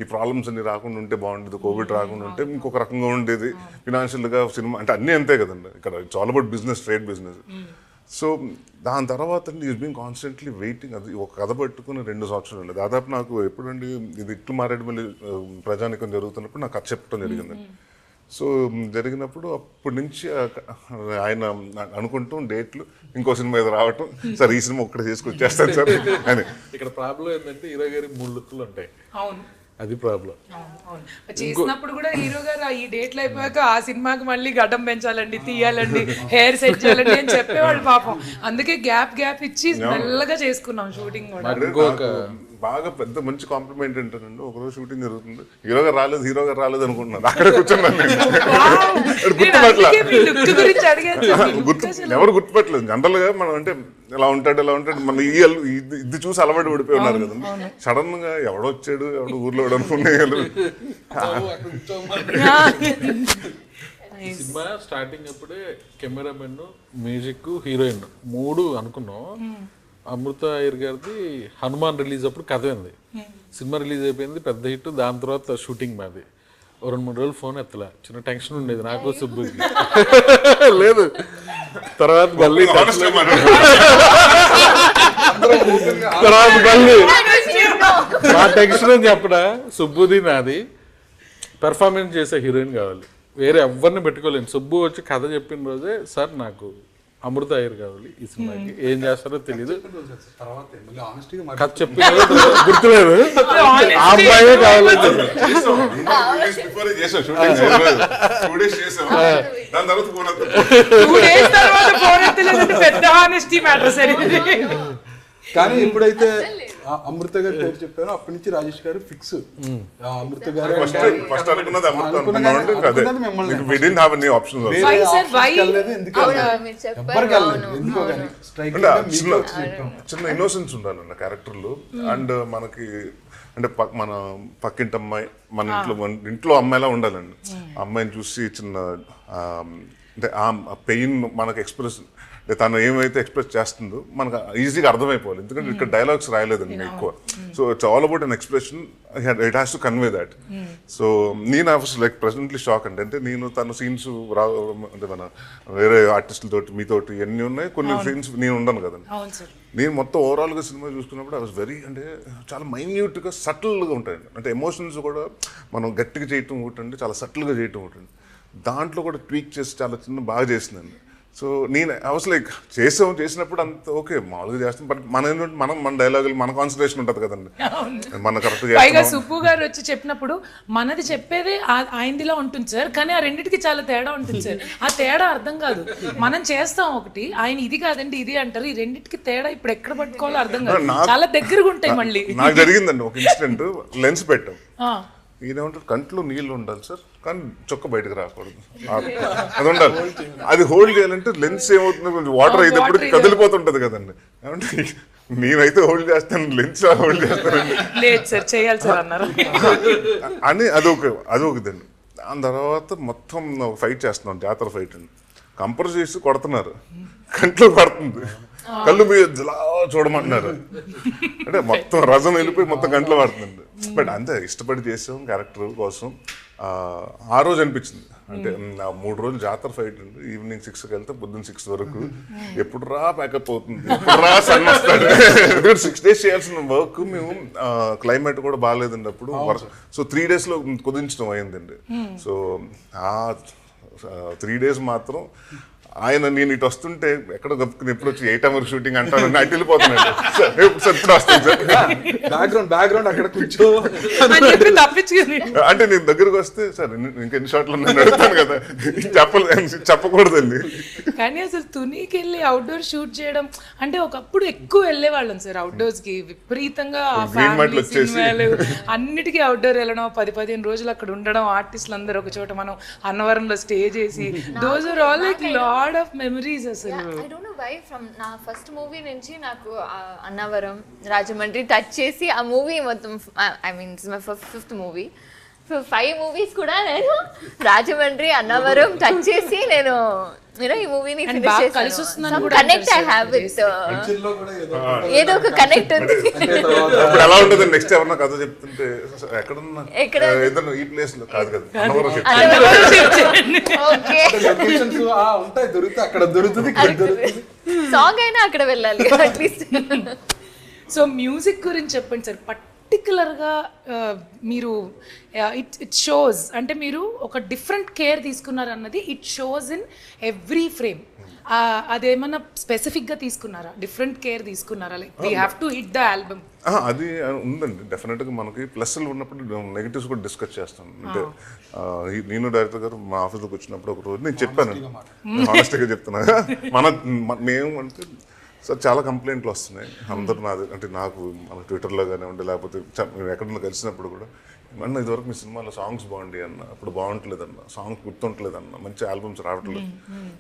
ఈ ప్రాబ్లమ్స్ అన్ని రాకుండా ఉంటే బాగుండేది, కోవిడ్ రాకుండా ఉంటే ఇంకొక రకంగా ఉండేది ఫినాన్షియల్గా సినిమా అంటే అన్నీ అంతే కదండి. ఇక్కడ it's all about business, trade business. So దాని తర్వాత ఈజ్ బీయింగ్ కాన్స్టెంట్లీ వెయిటింగ్. అది ఒక కథ పట్టుకుని 2 సంవత్సరాలు దాదాపు నాకు ఎప్పుడండి ఇది ఇట్లు మారేడుమల్లి ప్రజానికం జరుగుతున్నప్పుడు నాకు కథ చెప్పడం జరిగిందండి. సో జరిగినప్పుడు అప్పటి నుంచి ఆయన అనుకుంటూ డేట్లు ఇంకో సినిమా ఏదో రావటం, సార్ ఈ సినిమా ఒక్కడే చేసుకొచ్చేస్తాను సార్ అని. ఇక్కడ ప్రాబ్లం ఏంటంటే హీరో గారి 3 లుక్లు ఉంటాయి, అది ప్రాబ్లం. చేసినప్పుడు కూడా హీరో గారు ఈ డేట్లు అయిపోయాక ఆ సినిమాకి మళ్ళీ గడ్డం పెంచాలండి, తీయాలండి, హెయిర్ సెట్ చేయాలండి అని చెప్పేవాళ్ళు పాపం. అందుకే గ్యాప్ ఇచ్చి మెల్లగా చేసుకున్నాం షూటింగ్ కూడా. బాగా పెద్ద మంచి కాంప్లిమెంట్ ఏంటంటే, ఒకరోజు షూటింగ్ జరుగుతుంది, హీరో గారు రాలేదు అనుకుంటున్నాను, అక్కడ కూర్చున్నాను ఎవరు గుర్తుపట్టలేదు. జనరల్ గా మనం అంటే ఎలా ఉంటాడు మన ఇది చూసి అలవాటు పడిపోయి ఉన్నారు కదండి. సడన్ గా ఎవడో ఊర్లో అనుకునే సినిమా స్టార్టింగ్ అప్పుడే కెమెరామెన్, మ్యూజిక్, హీరోయిన్ 3 అనుకున్నాం. అమృత అయ్యర్ గారిది హనుమాన్ రిలీజ్ అప్పుడు కథ ఉంది, సినిమా రిలీజ్ అయిపోయింది, పెద్ద హిట్. దాని తర్వాత షూటింగ్ మాది. 2-3 రోజులు ఫోన్ ఎత్తలా, చిన్న టెన్షన్ ఉండేది నాకు సుబ్బుకి. లేదు తర్వాత మళ్ళీ మా టెన్షన్ అని చెప్పడా, సుబ్బుది నాది పెర్ఫార్మెన్స్ చేసే హీరోయిన్ కావాలి, వేరే ఎవరిని పెట్టుకోలేను. సుబ్బు వచ్చి కథ చెప్పిన రోజే సార్ నాకు అమృత అయ్యర్ కావాలి ఈ సినిమాకి, ఏం చేస్తారో తెలీదు, కథ చెప్పిన గుర్తులేదు, ఆ అమ్మాయే కావాలి. కానీ ఎప్పుడైతే అమృత గారు పేరు చెప్పారో అప్పటి నుంచి రాజేష్ గారు ఫిక్స్. అమృత గారు ఫస్ట్ అనుకున్నది చిన్న ఇన్నోసెన్స్ ఉండాలన్న క్యారెక్టర్లు. అండ్ మనకి అంటే మన పక్కింటి అమ్మాయి మన ఇంట్లో అమ్మాయిలా ఉండాలండి. అమ్మాయిని చూసి చిన్న అంటే ఆ పెయిన్ మనకు ఎక్స్ప్రెస్, తను ఏమైతే ఎక్స్ప్రెస్ చేస్తుందో మనకు ఈజీగా అర్థమైపోవాలి. ఎందుకంటే ఇక్కడ డైలాగ్స్ రాయలేదండి ఎక్కువ. So it's all about an expression, it has to convey that. So నేను I was like presently shock అంటే నేను తన సీన్స్ అంటే మన వేరే ఆర్టిస్టులతోటి మీతోటి ఎన్ని ఉన్నాయి, కొన్ని సీన్స్ నేను ఉండను కదండి. నేను మొత్తం ఓవరాల్గా సినిమా చూసుకున్నప్పుడు ఐ వాస్ వెరీ అంటే చాలా మైన్యూట్గా సటిల్గా ఉంటాయండి. అంటే ఎమోషన్స్ కూడా మనం గట్టిగా చేయటం ఒకటండి, చాలా సటిల్గా చేయటం ఒకటండి. దాంట్లో కూడా ట్వీక్ చేసి చాలా బాగా చేసిందండి. సో నేను అవర్స్ లైక్ చేసినప్పుడు అంత ఓకే మామూలుగా చేస్తాం, బట్ మన ఏంటంటే మన డైలాగులు మన కాన్సన్ట్రేషన్ ఉంటుంది కదండి, మన కరెక్ట్గా పైగా సుబ్బు గారు వచ్చి చెప్పినప్పుడు మనది చెప్పేదే ఆయనదిలా ఉంటుంది సార్, కానీ ఆ రెండిటికి చాలా తేడా ఉంటుంది సార్. ఆ తేడా అర్థం కాదు. మనం చేస్తాం ఒకటి, ఆయన ఇది కాదండి ఇది అంటారు. ఈ రెండిటికి తేడా ఇప్పుడు ఎక్కడ పట్టుకోవాలో అర్థం కాదు. చాలా దగ్గరగా ఉంటాయి మళ్ళీ. నాకు జరిగిందండి ఒక ఇన్సిడెంట్. లెన్స్ పెట్టాం, ఈయనేమంటారు కంట్లో నీళ్ళు ఉండాలి సార్ కానీ చొక్క బయటకు రాకూడదు, అది ఉండాలి. అది హోల్డ్ చేయాలంటే లెన్స్ ఏమవుతుంది, కొంచెం వాటర్ అయినప్పుడు కదిలిపోతుంటది కదండి. ఏమంటే నేనైతే హోల్డ్ చేస్తాను, లెన్స్ హోల్డ్ చేస్తానండి లేదు సార్ చేయాలి సార్ అన్నారు అని అదొకదండి. దాని తర్వాత మొత్తం ఫైట్ చేస్తున్నాం, జాతర ఫైట్ అండి. కంపేర్ చేసి కొడుతున్నారు, కంట్లో పడుతుంది, కళ్ళు మీద ఇలా చూడమంటున్నారు. అంటే మొత్తం రజం వెళ్ళిపోయి మొత్తం కంట్లో పడుతుంది. బట్ అంతే ఇష్టపడి చేసాం క్యారెక్టర్ కోసం. ఆ రోజు అనిపించింది అంటే 3 రోజులు జాతర ఫైట్ అండి. ఈవినింగ్ 6కి వెళ్తే పొద్దున్న 6 వరకు ఎప్పుడు రా ప్యాకప్ అవుతుంది, ఎప్పుడు రా సన్ వస్తాడు. 6 days చేయాల్సిన వర్క్ మేము క్లైమేట్ కూడా బాగాలేదండి అప్పుడు. సో 3 daysలో కుదించడం అయిందండి. సో ఆ 3 days మాత్రం ఆయన నేను ఇటు వస్తుంటే ఎక్కడ గప్పుకుని ఎప్పుడు వచ్చి 8 hours షూటింగ్ అంటాను, అటు వెళ్ళిపోతున్నాడు. ఇప్పుడు వస్తాను సార్ బ్యాక్గ్రౌండ్ అక్కడ కూర్చో తప్పించుకుని అంటే నేను దగ్గరకు వస్తే సార్ ఇంకెన్ని షాట్లు నేను అడుగుతాను కదా, చెప్పకూడదండి. కానీ అసలు తునికి వెళ్ళి అవుట్డోర్ షూట్ చేయడం అంటే ఒకప్పుడు ఎక్కువ వెళ్ళేవాళ్ళం సార్ అవుట్డోర్స్ కి విపరీతంగా. సినిమాలు అన్నిటికీ అవుట్డోర్ వెళ్ళడం, 10-15 రోజులు అక్కడ ఉండడం, ఆర్టిస్టులు అందరూ ఒక చోట మనం అన్నవరంలో స్టే చేసి, those are all like lot of memories అసలు. I don't know why from నా ఫస్ట్ మూవీ నుంచి నాకు అన్నవరం, రాజమండ్రి టచ్ చేసి ఆ మూవీ మొత్తం, I mean it's my 5th movie. 5 movies కూడా నేను రాజమండ్రి, అన్నవరం టచ్ చేసి నేను ఈ మూవీని ఫినిష్ చేశాను. కనెక్ట్ ఐ హావ్ విత్, ఏదో ఒక కనెక్ట్ ఉంది. ఎలా ఉంటుంది నెక్స్ట్ ఎవరన్నా కథ చెప్తుంటే ఎక్కడ ఏదైనా ఈ ప్లేస్ లో కాదు కదా, ఉంటాయి దొరికితే అక్కడ దొరుకుతుంది, సాంగ్ అయినా అక్కడ వెళ్ళాలి అట్లీస్ట్. సో మ్యూజిక్ గురించి చెప్పండి సార్. పర్టికులర్గా మీరు ఇట్ షోస్ అంటే మీరు ఒక డిఫరెంట్ కేర్ తీసుకున్నారు అన్నది it shows in every frame. అదేమన్నా స్పెసిఫిక్గా తీసుకున్నారా, డిఫరెంట్ కేర్ తీసుకున్నారా, like we have to hit the album? అది ఉందండి డెఫినెట్గా. మనకి ప్లస్లు ఉన్నప్పుడు నెగిటివ్స్ కూడా డిస్కస్ చేస్తాం. అంటే నేను డైరెక్టర్ గారు మా ఆఫీస్లోకి వచ్చినప్పుడు ఒక రోజు నేను చెప్పాను, హానెస్ట్గా చెప్తున్నా, మేము అంటే సార్ చాలా కంప్లైంట్లు వస్తున్నాయి అందరు నాది అంటే నాకు మన ట్విట్టర్లో కానివ్వండి లేకపోతే ఎక్కడన్నా కలిసినప్పుడు కూడా, అన్న ఇదివరకు మీ సినిమాలో సాంగ్స్ బాగుండి అన్న, అప్పుడు బాగుంటలేదన్న, సాంగ్స్ గుర్తుంటలేదన్న, మంచి ఆల్బమ్స్ రావట్లేదు.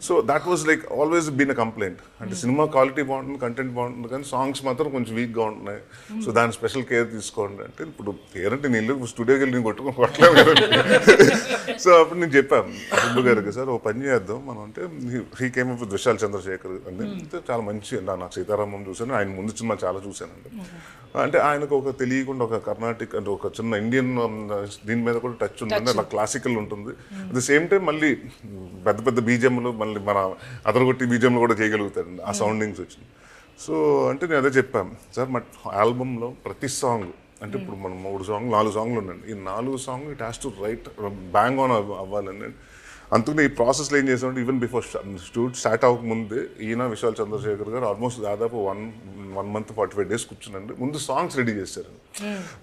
So that was like always been a complaint. అంటే సినిమా క్వాలిటీ బాగుంటుంది, కంటెంట్ బాగుంటుంది, కానీ సాంగ్స్ మాత్రం కొంచెం వీక్గా ఉంటున్నాయి. సో దాని స్పెషల్ కేర్ తీసుకోండి అంటే, ఇప్పుడు కేర్ అంటే నేను స్టూడియోకి వెళ్ళి నేను కొట్టలేదు కదండి. సో అప్పుడు నేను చెప్పాను సుబ్బు గారికి, సార్ ఓ పని చేద్దాం మనం అంటే, he came up with Vishal Chandrashekhar అని. చాలా మంచి నాకు సీతారామం చూశాను, ఆయన ముందు సినిమా చాలా చూశానండి. అంటే ఆయనకు ఒక తెలియకుండా ఒక కర్ణాటిక్ అంటే ఒక చిన్న ఇండియన్ దీని మీద కూడా టచ్ ఉంటుంది, అలా క్లాసికల్ ఉంటుంది. అట్ ద సేమ్ టైం మళ్ళీ పెద్ద పెద్ద బీజిఎంలు మళ్ళీ మన అదరగొట్టి బీజిఎంలు కూడా చేయగలుగుతారండి, ఆ సౌండింగ్స్ వచ్చింది. సో అంటే నేను అదే చెప్పాను సార్, మా ఆల్బంలో ప్రతి సాంగ్ అంటే ఇప్పుడు మనం 4 సాంగ్లు ఉన్నాయండి, ఈ 4 song it has to right bang on అవ్వాలండి. అందుకని ఈ ప్రాసెస్లో ఏం చేసామంటే, ఈవెన్ బిఫోర్ షూట్ స్టార్ట్ అవ్వకముందే ఈయన విశాల్ చంద్రశేఖర్ గారు ఆల్మోస్ట్ దాదాపు 1 month 45 days కూర్చునండి ముందు సాంగ్స్ రెడీ చేశారు.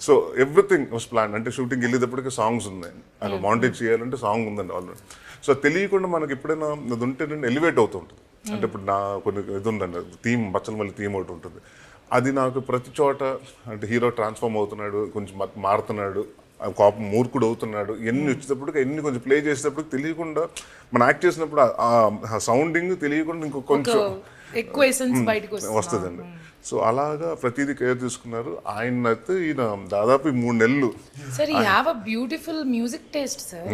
So everything was plan. అంటే షూటింగ్ వెళ్ళేటప్పటికి సాంగ్స్ ఉన్నాయి, అక్కడ మాంటేజ్ చేయాలంటే సాంగ్ ఉందండి ఆల్రెడీ. సో తెలియకుండా మనకి ఎప్పుడైనా అది ఉంటే ఎలివేట్ అవుతూ ఉంటుంది. అంటే ఇప్పుడు నా కొన్ని ఇది ఉందండి థీమ్, బచ్చలమల్లి థీమ్ ఒకటి ఉంటుంది, అది నాకు ప్రతి చోట అంటే హీరో ట్రాన్స్ఫార్మ్ అవుతున్నాడు, కొంచెం మారుతున్నాడు, కోపం మూర్ఖుడు అవుతున్నాడు, ఎన్ని వచ్చేటప్పటికి ఎన్ని కొంచెం ప్లే చేసేటప్పుడు తెలియకుండా మనం యాక్ట్ చేసినప్పుడు ఆ సౌండింగ్ తెలియకుండా ఇంకో కొంచెం ఎక్కువ ఎసెన్స్ బయటకు వస్తుందండి. సో అలాగా ప్రతిదీ కేర్ తీసుకున్నారు. ఆయన అయితే ఈయన దాదాపు 3 నెలలు. Sir you have a beautiful music taste sir.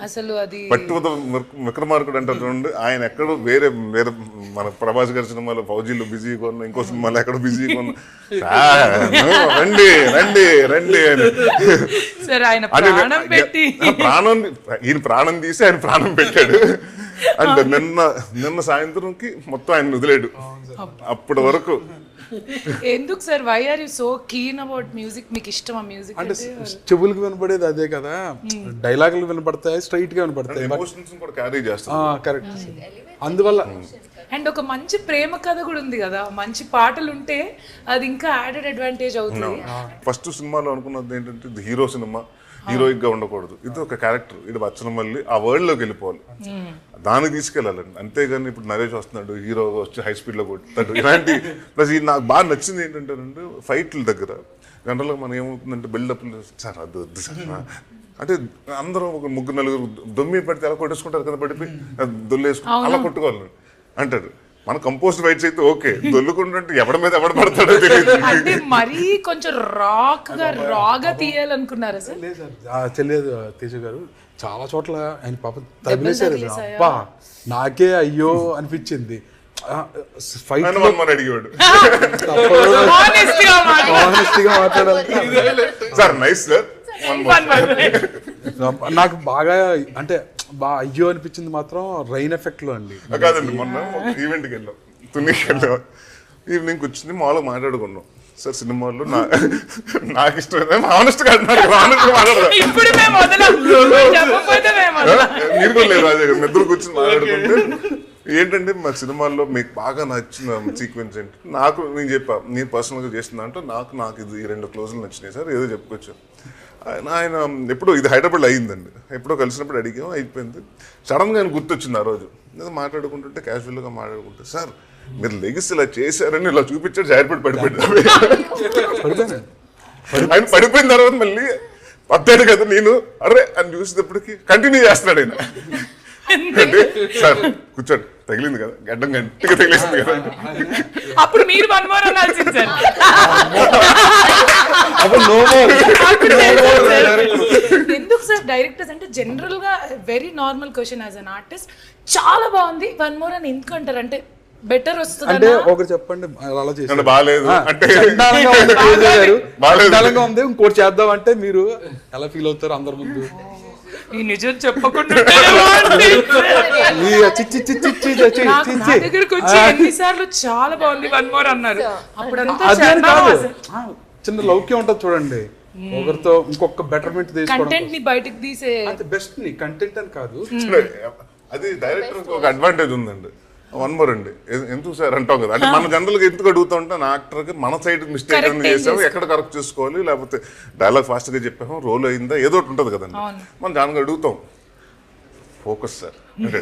అసలు అది పట్టువద విక్రమార్కుడు అంటారు చూడండి, ఆయన ఎక్కడో వేరే మన ప్రభాస్ గారి సినిమాలో ఫౌజీలో బిజీగా ఉన్న, ఇంకో సినిమాలో ఎక్కడో బిజీగా ఉన్న, రండి రండి రండి అని సార్ ఆయన ప్రాణం పెట్టి ఈయన ప్రాణం తీసి ఆయన ప్రాణం పెట్టాడు. అంటే నిన్న సాయంత్రంకి మొత్తం ఆయన వదిలేడు. అప్పటి వరకు ఎందుకు sir why are you so keen about music? మీకు ఇష్టమా మ్యూజిక్ అంటే అంటే? చెవులకు వినపడేది అదే కదా, డైలాగులు వినపడతాయి, స్ట్రైట్ గా వినపడతాయి. ఎమోషన్స్ కూడా క్యారీ చేస్తాం. కరెక్ట్. అందువల్ల అండ్ ఒక మంచి ప్రేమ కథ కూడా ఉంది కదా, మంచి పాటలు ఉంటే అది ఇంకా యాడెడ్ అడ్వాంటేజ్ అవుతుంది. ఫస్ట్ సినిమాలో అనుకున్నది ఏంటంటే ఇది హీరో సినిమా, హీరోయిక్ గా ఉండకూడదు, ఇది ఒక క్యారెక్టర్, ఇది బచ్చలమల్లి ఆ వరల్డ్ లోకి వెళ్ళిపోవాలి, దానికి తీసుకెళ్ళాలండి. అంతేగాని ఇప్పుడు నరేష్ వస్తున్నాడు, హీరో వచ్చి హై స్పీడ్ లో కొట్టుతాడు, ఇలాంటి ప్లస్ ఇది నాకు బాగా నచ్చింది ఏంటంటే ఫైట్ల దగ్గర జనరల్గా మనం ఏమవుతుందంటే బిల్డప్ సార్ అది వద్దు సార్ అంటే అందరం ఒక ముగ్గురు నలుగురు దొమ్మి పడితే ఎలా కొట్టేసుకుంటారు కదా, పడిపోయి దొల్లేసుకుంటారు అలా కొట్టుకోవాలి అంటారు. మన కంపోస్ట్ ఫైట్స్ అయితే ఓకే, దొల్లుకుంటుంటే ఎవడి మీద ఎవడ పడతాడో తెలియదు. అంటే మరీ కొంచెం రాగా తీయాలనుకున్నారా సార్? లేదు సార్, తెలియదు తేజ గారు. చాలా చోట్ల ఆయన పాప తగిలేశారు. అబ్బా నాకే అయ్యో అనిపించింది. ఫైట్ అడిగేవాడు ఆనెస్టీగా మాట్లాడాలి సార్, నైస్ సార్. నాకు బాగా అంటే బాగా అయ్యో అనిపించింది మాత్రం రైన్ ఎఫెక్ట్ లో అండి. కాదండి, మొన్న ఈవెంట్కి వెళ్ళాం, తునికి వెళ్ళాం, ఈవినింగ్ వచ్చింది మామూలుగా మాట్లాడుకున్నాం. సార్ సినిమాల్లో నాకు ఇష్టం ఆనెస్ట్ గా మాట్లాడదాం, మీరు కూడా లేదు అదే నిద్ర కూర్చొని మాట్లాడుకుంటే ఏంటంటే మా సినిమాల్లో మీకు బాగా నచ్చిన సీక్వెన్స్ ఏంటి? నాకు నేను చెప్పా, నేను పర్సనల్గా చేస్తున్నా అంటే నాకు ఇది ఈ 2 క్లోజులు నచ్చినాయి సార్, ఏదో చెప్పుకోవచ్చు. ఆయన ఎప్పుడో ఇది హైదరాబాద్లో అయ్యిందండి, ఎప్పుడో కలిసినప్పుడు అడిగాం, అయిపోయింది. సడన్గా ఆయన గుర్తొచ్చింది ఆ రోజు. నేను మాట్లాడుకుంటుంటే క్యాజువల్గా మాట్లాడుకుంటే, సార్ మీరు లెగిసి ఇలా చేశారని ఇలా చూపించాడు, జారిపడి పడిపోయింది. ఆయన పడిపోయిన తర్వాత మళ్ళీ పట్టాడు కదా, నేను అరే అని చూసేటప్పటికి కంటిన్యూ చేస్తున్నాడు ఆయన. అంటే సార్ కూర్చోండి, తగిలింది కదా, గడ్డం గట్టిగా తగిలేసింది కదా. అప్పుడు మీరు అనాల్సింది సార్. ఎందుకు సార్ డైరెక్టర్స్ అంటే జనరల్ గా very normal question, as an artist చాలా బాగుంది వన్ మోర్ అని ఎందుకు అంటారు? అంటే బెటర్ వస్తుంది అంటే ఒకటి చెప్పండి, అలా చేసి బాగాలేదు అంటే చండాలంగా ఉంది ఇంకోటి చేద్దాం అంటే మీరు ఎలా ఫీల్ అవుతారు అందరి ముందు? ఈ నిజం చెప్పకుండా దగ్గరకు వచ్చి ఎన్నిసార్లు చాలా బాగుంది వన్ మోర్ అన్నారు, అప్పుడంతా చిన్న లౌక్యం ఉంటుంది చూడండి, ఒకరితో ఇంకొక బెటర్మెంట్ కంటెంట్ ని బయటకు తీసే బెస్ట్ ని కంటెంట్ అని కాదు, అది డైరెక్టర్ ఒక అడ్వాంటేజ్ ఉందండి. వన్ మోర్ అండి ఎందుకు సార్ అంటాం కదా, అంటే మన జనరల్గా ఎందుకు అడుగుతా ఉంటే నా యాక్టర్కి మన సైడ్ మిస్టేక్ ఏమైనా చేసాము, ఎక్కడ కరెక్ట్ చేసుకోవాలి, లేకపోతే డైలాగ్ ఫాస్ట్గా చెప్పాము, రోల్ అయిందా, ఏదో ఒకటి ఉంటుంది కదండి. మనం జాన్గా అడుగుతాం ఫోకస్ సార్ అంటే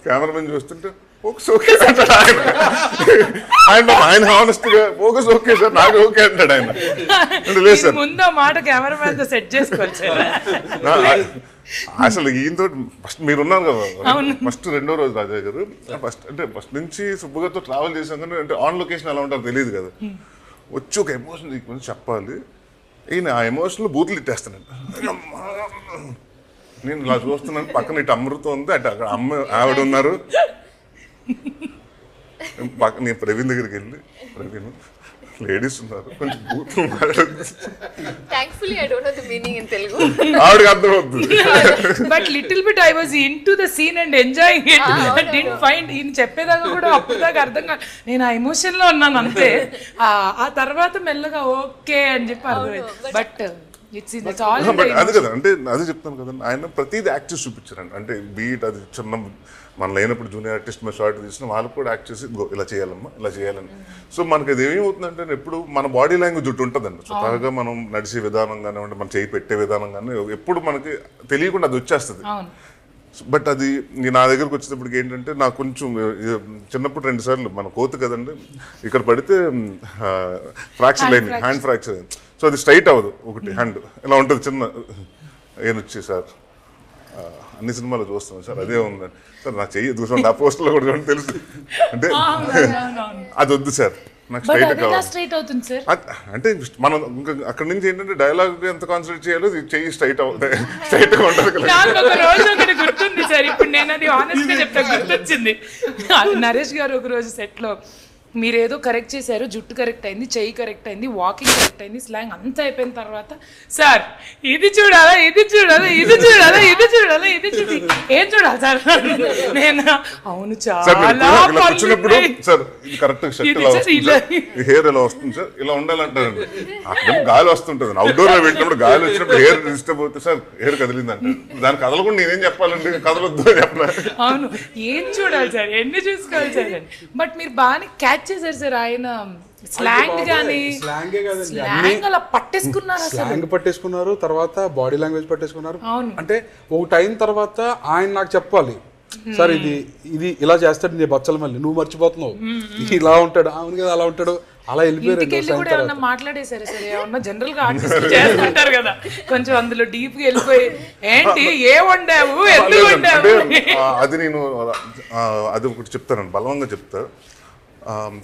కెమెరామెన్ చూస్తుంటే ఫోకస్ ఓకే అంటాడు ఆయన, ఆయన హానెస్ట్గా ఫోకస్ ఓకే సార్ నాకు ఓకే అంటాడు ఆయన. అంటే లేదు సార్ ముందు మాట కెమెరామెన్ తో సెట్ చేసుకోవాలి. అసలు ఈయనతో ఫస్ట్ మీరు ఉన్నారు కదా, ఫస్ట్ 2వ రోజు రాజా గారు ఫస్ట్ నుంచి సుబ్బుగారితో ట్రావెల్ చేసాం కానీ అంటే ఆన్ లొకేషన్ ఎలా ఉంటారో తెలియదు కదా, వచ్చి ఒక ఎమోషన్ సీక్వెన్స్ చెప్పాలి, ఈయన ఆ ఎమోషన్లో బూతులు ఇట్టేస్తానండి. నేను ఇలా చూస్తున్నాను, పక్కన ఇటు అమృతం ఉంది, అటు అక్కడ ఆవిడ ఉన్నారు, నేను ప్రవీణ్ దగ్గరికి వెళ్ళి ప్రవీణ్ లేడీస్ ఉన్నారు కొంచెం బూతులు Thankfully I don't know the meaning in Telugu. ఆవిడకి అర్థమవుతుంది. But little bit I was into the scene and enjoying it. Didn't find ఈయన చెప్పేదాకా కూడా అప్పుడు దాకా అర్థం కాదు, నేను ఆ ఎమోషన్ లో ఉన్నాను అంతే. ఆ తర్వాత మెల్లగా ఓకే అని చెప్పి అర్థమైంది. బట్ ఇట్స్ ఆల్ అది కదా, అంటే అదే చెప్తాను కదండి, ఆయన ప్రతిదీ యాక్ట్ చేసి చూపించారండి. అంటే బీట్ అది చిన్న మన లేనప్పుడు జూనియర్ ఆర్టిస్ట్ మీద షార్ట్ తీసిన వాళ్ళకు కూడా యాక్ట్ చేసి ఇలా చేయాలమ్మా ఇలా చేయాలని. సో మనకి అది ఏమవుతుందంటే ఎప్పుడు మన బాడీ లాంగ్వేజ్ ఒకటి ఉంటుందండి, స్వతహాగా మనం నడిచే విధానం కానివ్వండి, మనం చేయి పెట్టే విధానం కానీ ఎప్పుడు మనకి తెలియకుండా అది వచ్చేస్తుంది. బట్ అది నా దగ్గరకు వచ్చేటప్పటికి ఏంటంటే నాకు కొంచెం చిన్నప్పుడు 2 సార్లు మన కోతి కదండి, ఇక్కడ పడితే ఫ్రాక్చర్ అయింది, హ్యాండ్ ఫ్రాక్చర్ అయింది. సో అది స్ట్రైట్ అవ్వదు, ఒకటి హ్యాండ్ ఇలా ఉంటుంది చిన్న ఏనొచ్చి సార్ అన్ని సినిమాలు చూస్తాను సార్ అదే ఉందండి సార్, నా చెయ్యి చూసుకోండి, ఆ పోస్టర్లో కూడా చూడండి తెలుసు అంటే అది వద్దు సార్ నాకు స్ట్రైట్ కావాలి. అంటే మనం ఇంకా అక్కడ నుంచి ఏంటంటే డైలాగ్ ఎంత కాన్సన్ట్రేట్ చేయాలో చెయ్యి స్ట్రైట్ అవుతాయి, స్ట్రైట్ గా ఉంటుంది. గుర్తుంది సార్, ఇప్పుడు నేను అది ఆనెస్ట్ గా చెప్తా, గుర్తొచ్చింది. నరేష్ గారు ఒక రోజు సెట్ లో మీరేదో కరెక్ట్ చేశారు, జుట్టు కరెక్ట్ అయింది, చెయ్యి కరెక్ట్ అయింది, వాకింగ్ కరెక్ట్ అయింది, స్లాంగ్ అంతా అయిపోయిన తర్వాత సార్ ఇది చూడాలా, ఇది చూడాలా, ఇది చూడాలా, ఇది చూడాలా, ఇది చూడాలి, ఏం చూడాలి సార్? నేను అవును సార్ మీరు చాలా ఇలా కూర్చున్నప్పుడు సార్ ఇది కరెక్ట్ షర్ట్ ఇది ఇలా సార్ వస్తుంది ఇలా. సార్ హెయిర్ ఇలా వస్తుంది సార్ ఇలా ఉండాలంటారండి. అక్కడ గాలి వస్తుంటుంది, అవుట్డోర్ లో పెట్టినప్పుడు గాలి వచ్చినప్పుడు హెయిర్ డిస్టర్బ్ అవుతుంది సార్, హెయిర్ కదిలిందంట, దాని కదలకుండా నేనేం చెప్పాలండి, కదలొద్దు చెప్పనా? అవును ఏం చూడాలి సార్, ఎన్ని చూసుకోవాలి సార్ అని. బట్ మీరు బాగానే క్యాచ్ చేశారు సార్, ఆయన స్లాంగ్ కానీ స్లాంగే కదండి, స్లాంగ్ అలా పట్టేసుకున్నారు అసలు. స్లాంగ్ పట్టేసుకున్నారు, తర్వాత బాడీ లాంగ్వేజ్ పట్టేసుకున్నారు. అవును. అంటే ఒక టైం తర్వాత ఆయన నాకు చెప్పాలి, సార్ ఇది ఇది ఇలా చేస్తాడు నీ బచ్చల మళ్ళీ నువ్వు మర్చిపోతున్నావు, ఇలా ఉంటాడు, అవును కదా అలా ఉంటాడు, అలా వెళ్ళిపోయారు. ఇంటికి వెళ్ళి కూడా ఏమన్నా మాట్లాడేశారు సరే, ఏమన్నా జనరల్ గా ఆర్టిస్ట్ చేస్తుంటారు కదా, కొంచెం అందులో డీప్ గా వెళ్ళిపోయి ఏంటి ఏ వండావు ఎందుకు వండావు అంటే అది నేను అది ఒకటి చెప్తానండి, బలవంగా చెప్తా.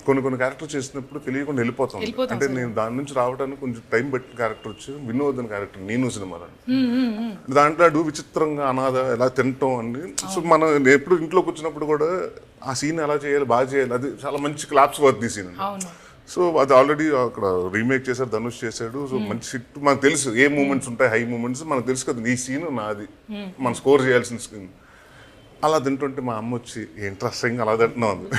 కొన్ని క్యారెక్టర్ చేసినప్పుడు తెలియకుండా వెళ్ళిపోతాం. అంటే నేను దాని నుంచి రావడానికి కొంచెం టైం పెట్టిన క్యారెక్టర్ వచ్చి వినోద్ క్యారెక్టర్ నేను సినిమాలో దాంట్లో అడు విచిత్రంగా అనాథ ఎలా తింటాం అని. సో మనం ఎప్పుడు ఇంట్లో కూర్చున్నప్పుడు కూడా ఆ సీన్ ఎలా చేయాలి, బాగా చేయాలి, అది చాలా మంచి క్లాప్స్ వర్త్ ఈ సీన్. సో అది ఆల్రెడీ అక్కడ రీమేక్ చేశారు, ధనుష్ చేశాడు. సో మంచి హిట్, మనకు తెలుసు ఏ మూమెంట్స్ ఉంటాయి, హై మూమెంట్స్ మనకు తెలుసు కదా, ఈ సీన్ నాది, మనం స్కోర్ చేయాల్సిన సీన్. అలా తింటుంటే మా అమ్మ వచ్చి ఇంట్రెస్టింగ్ అలా తింటున్నాం అంది.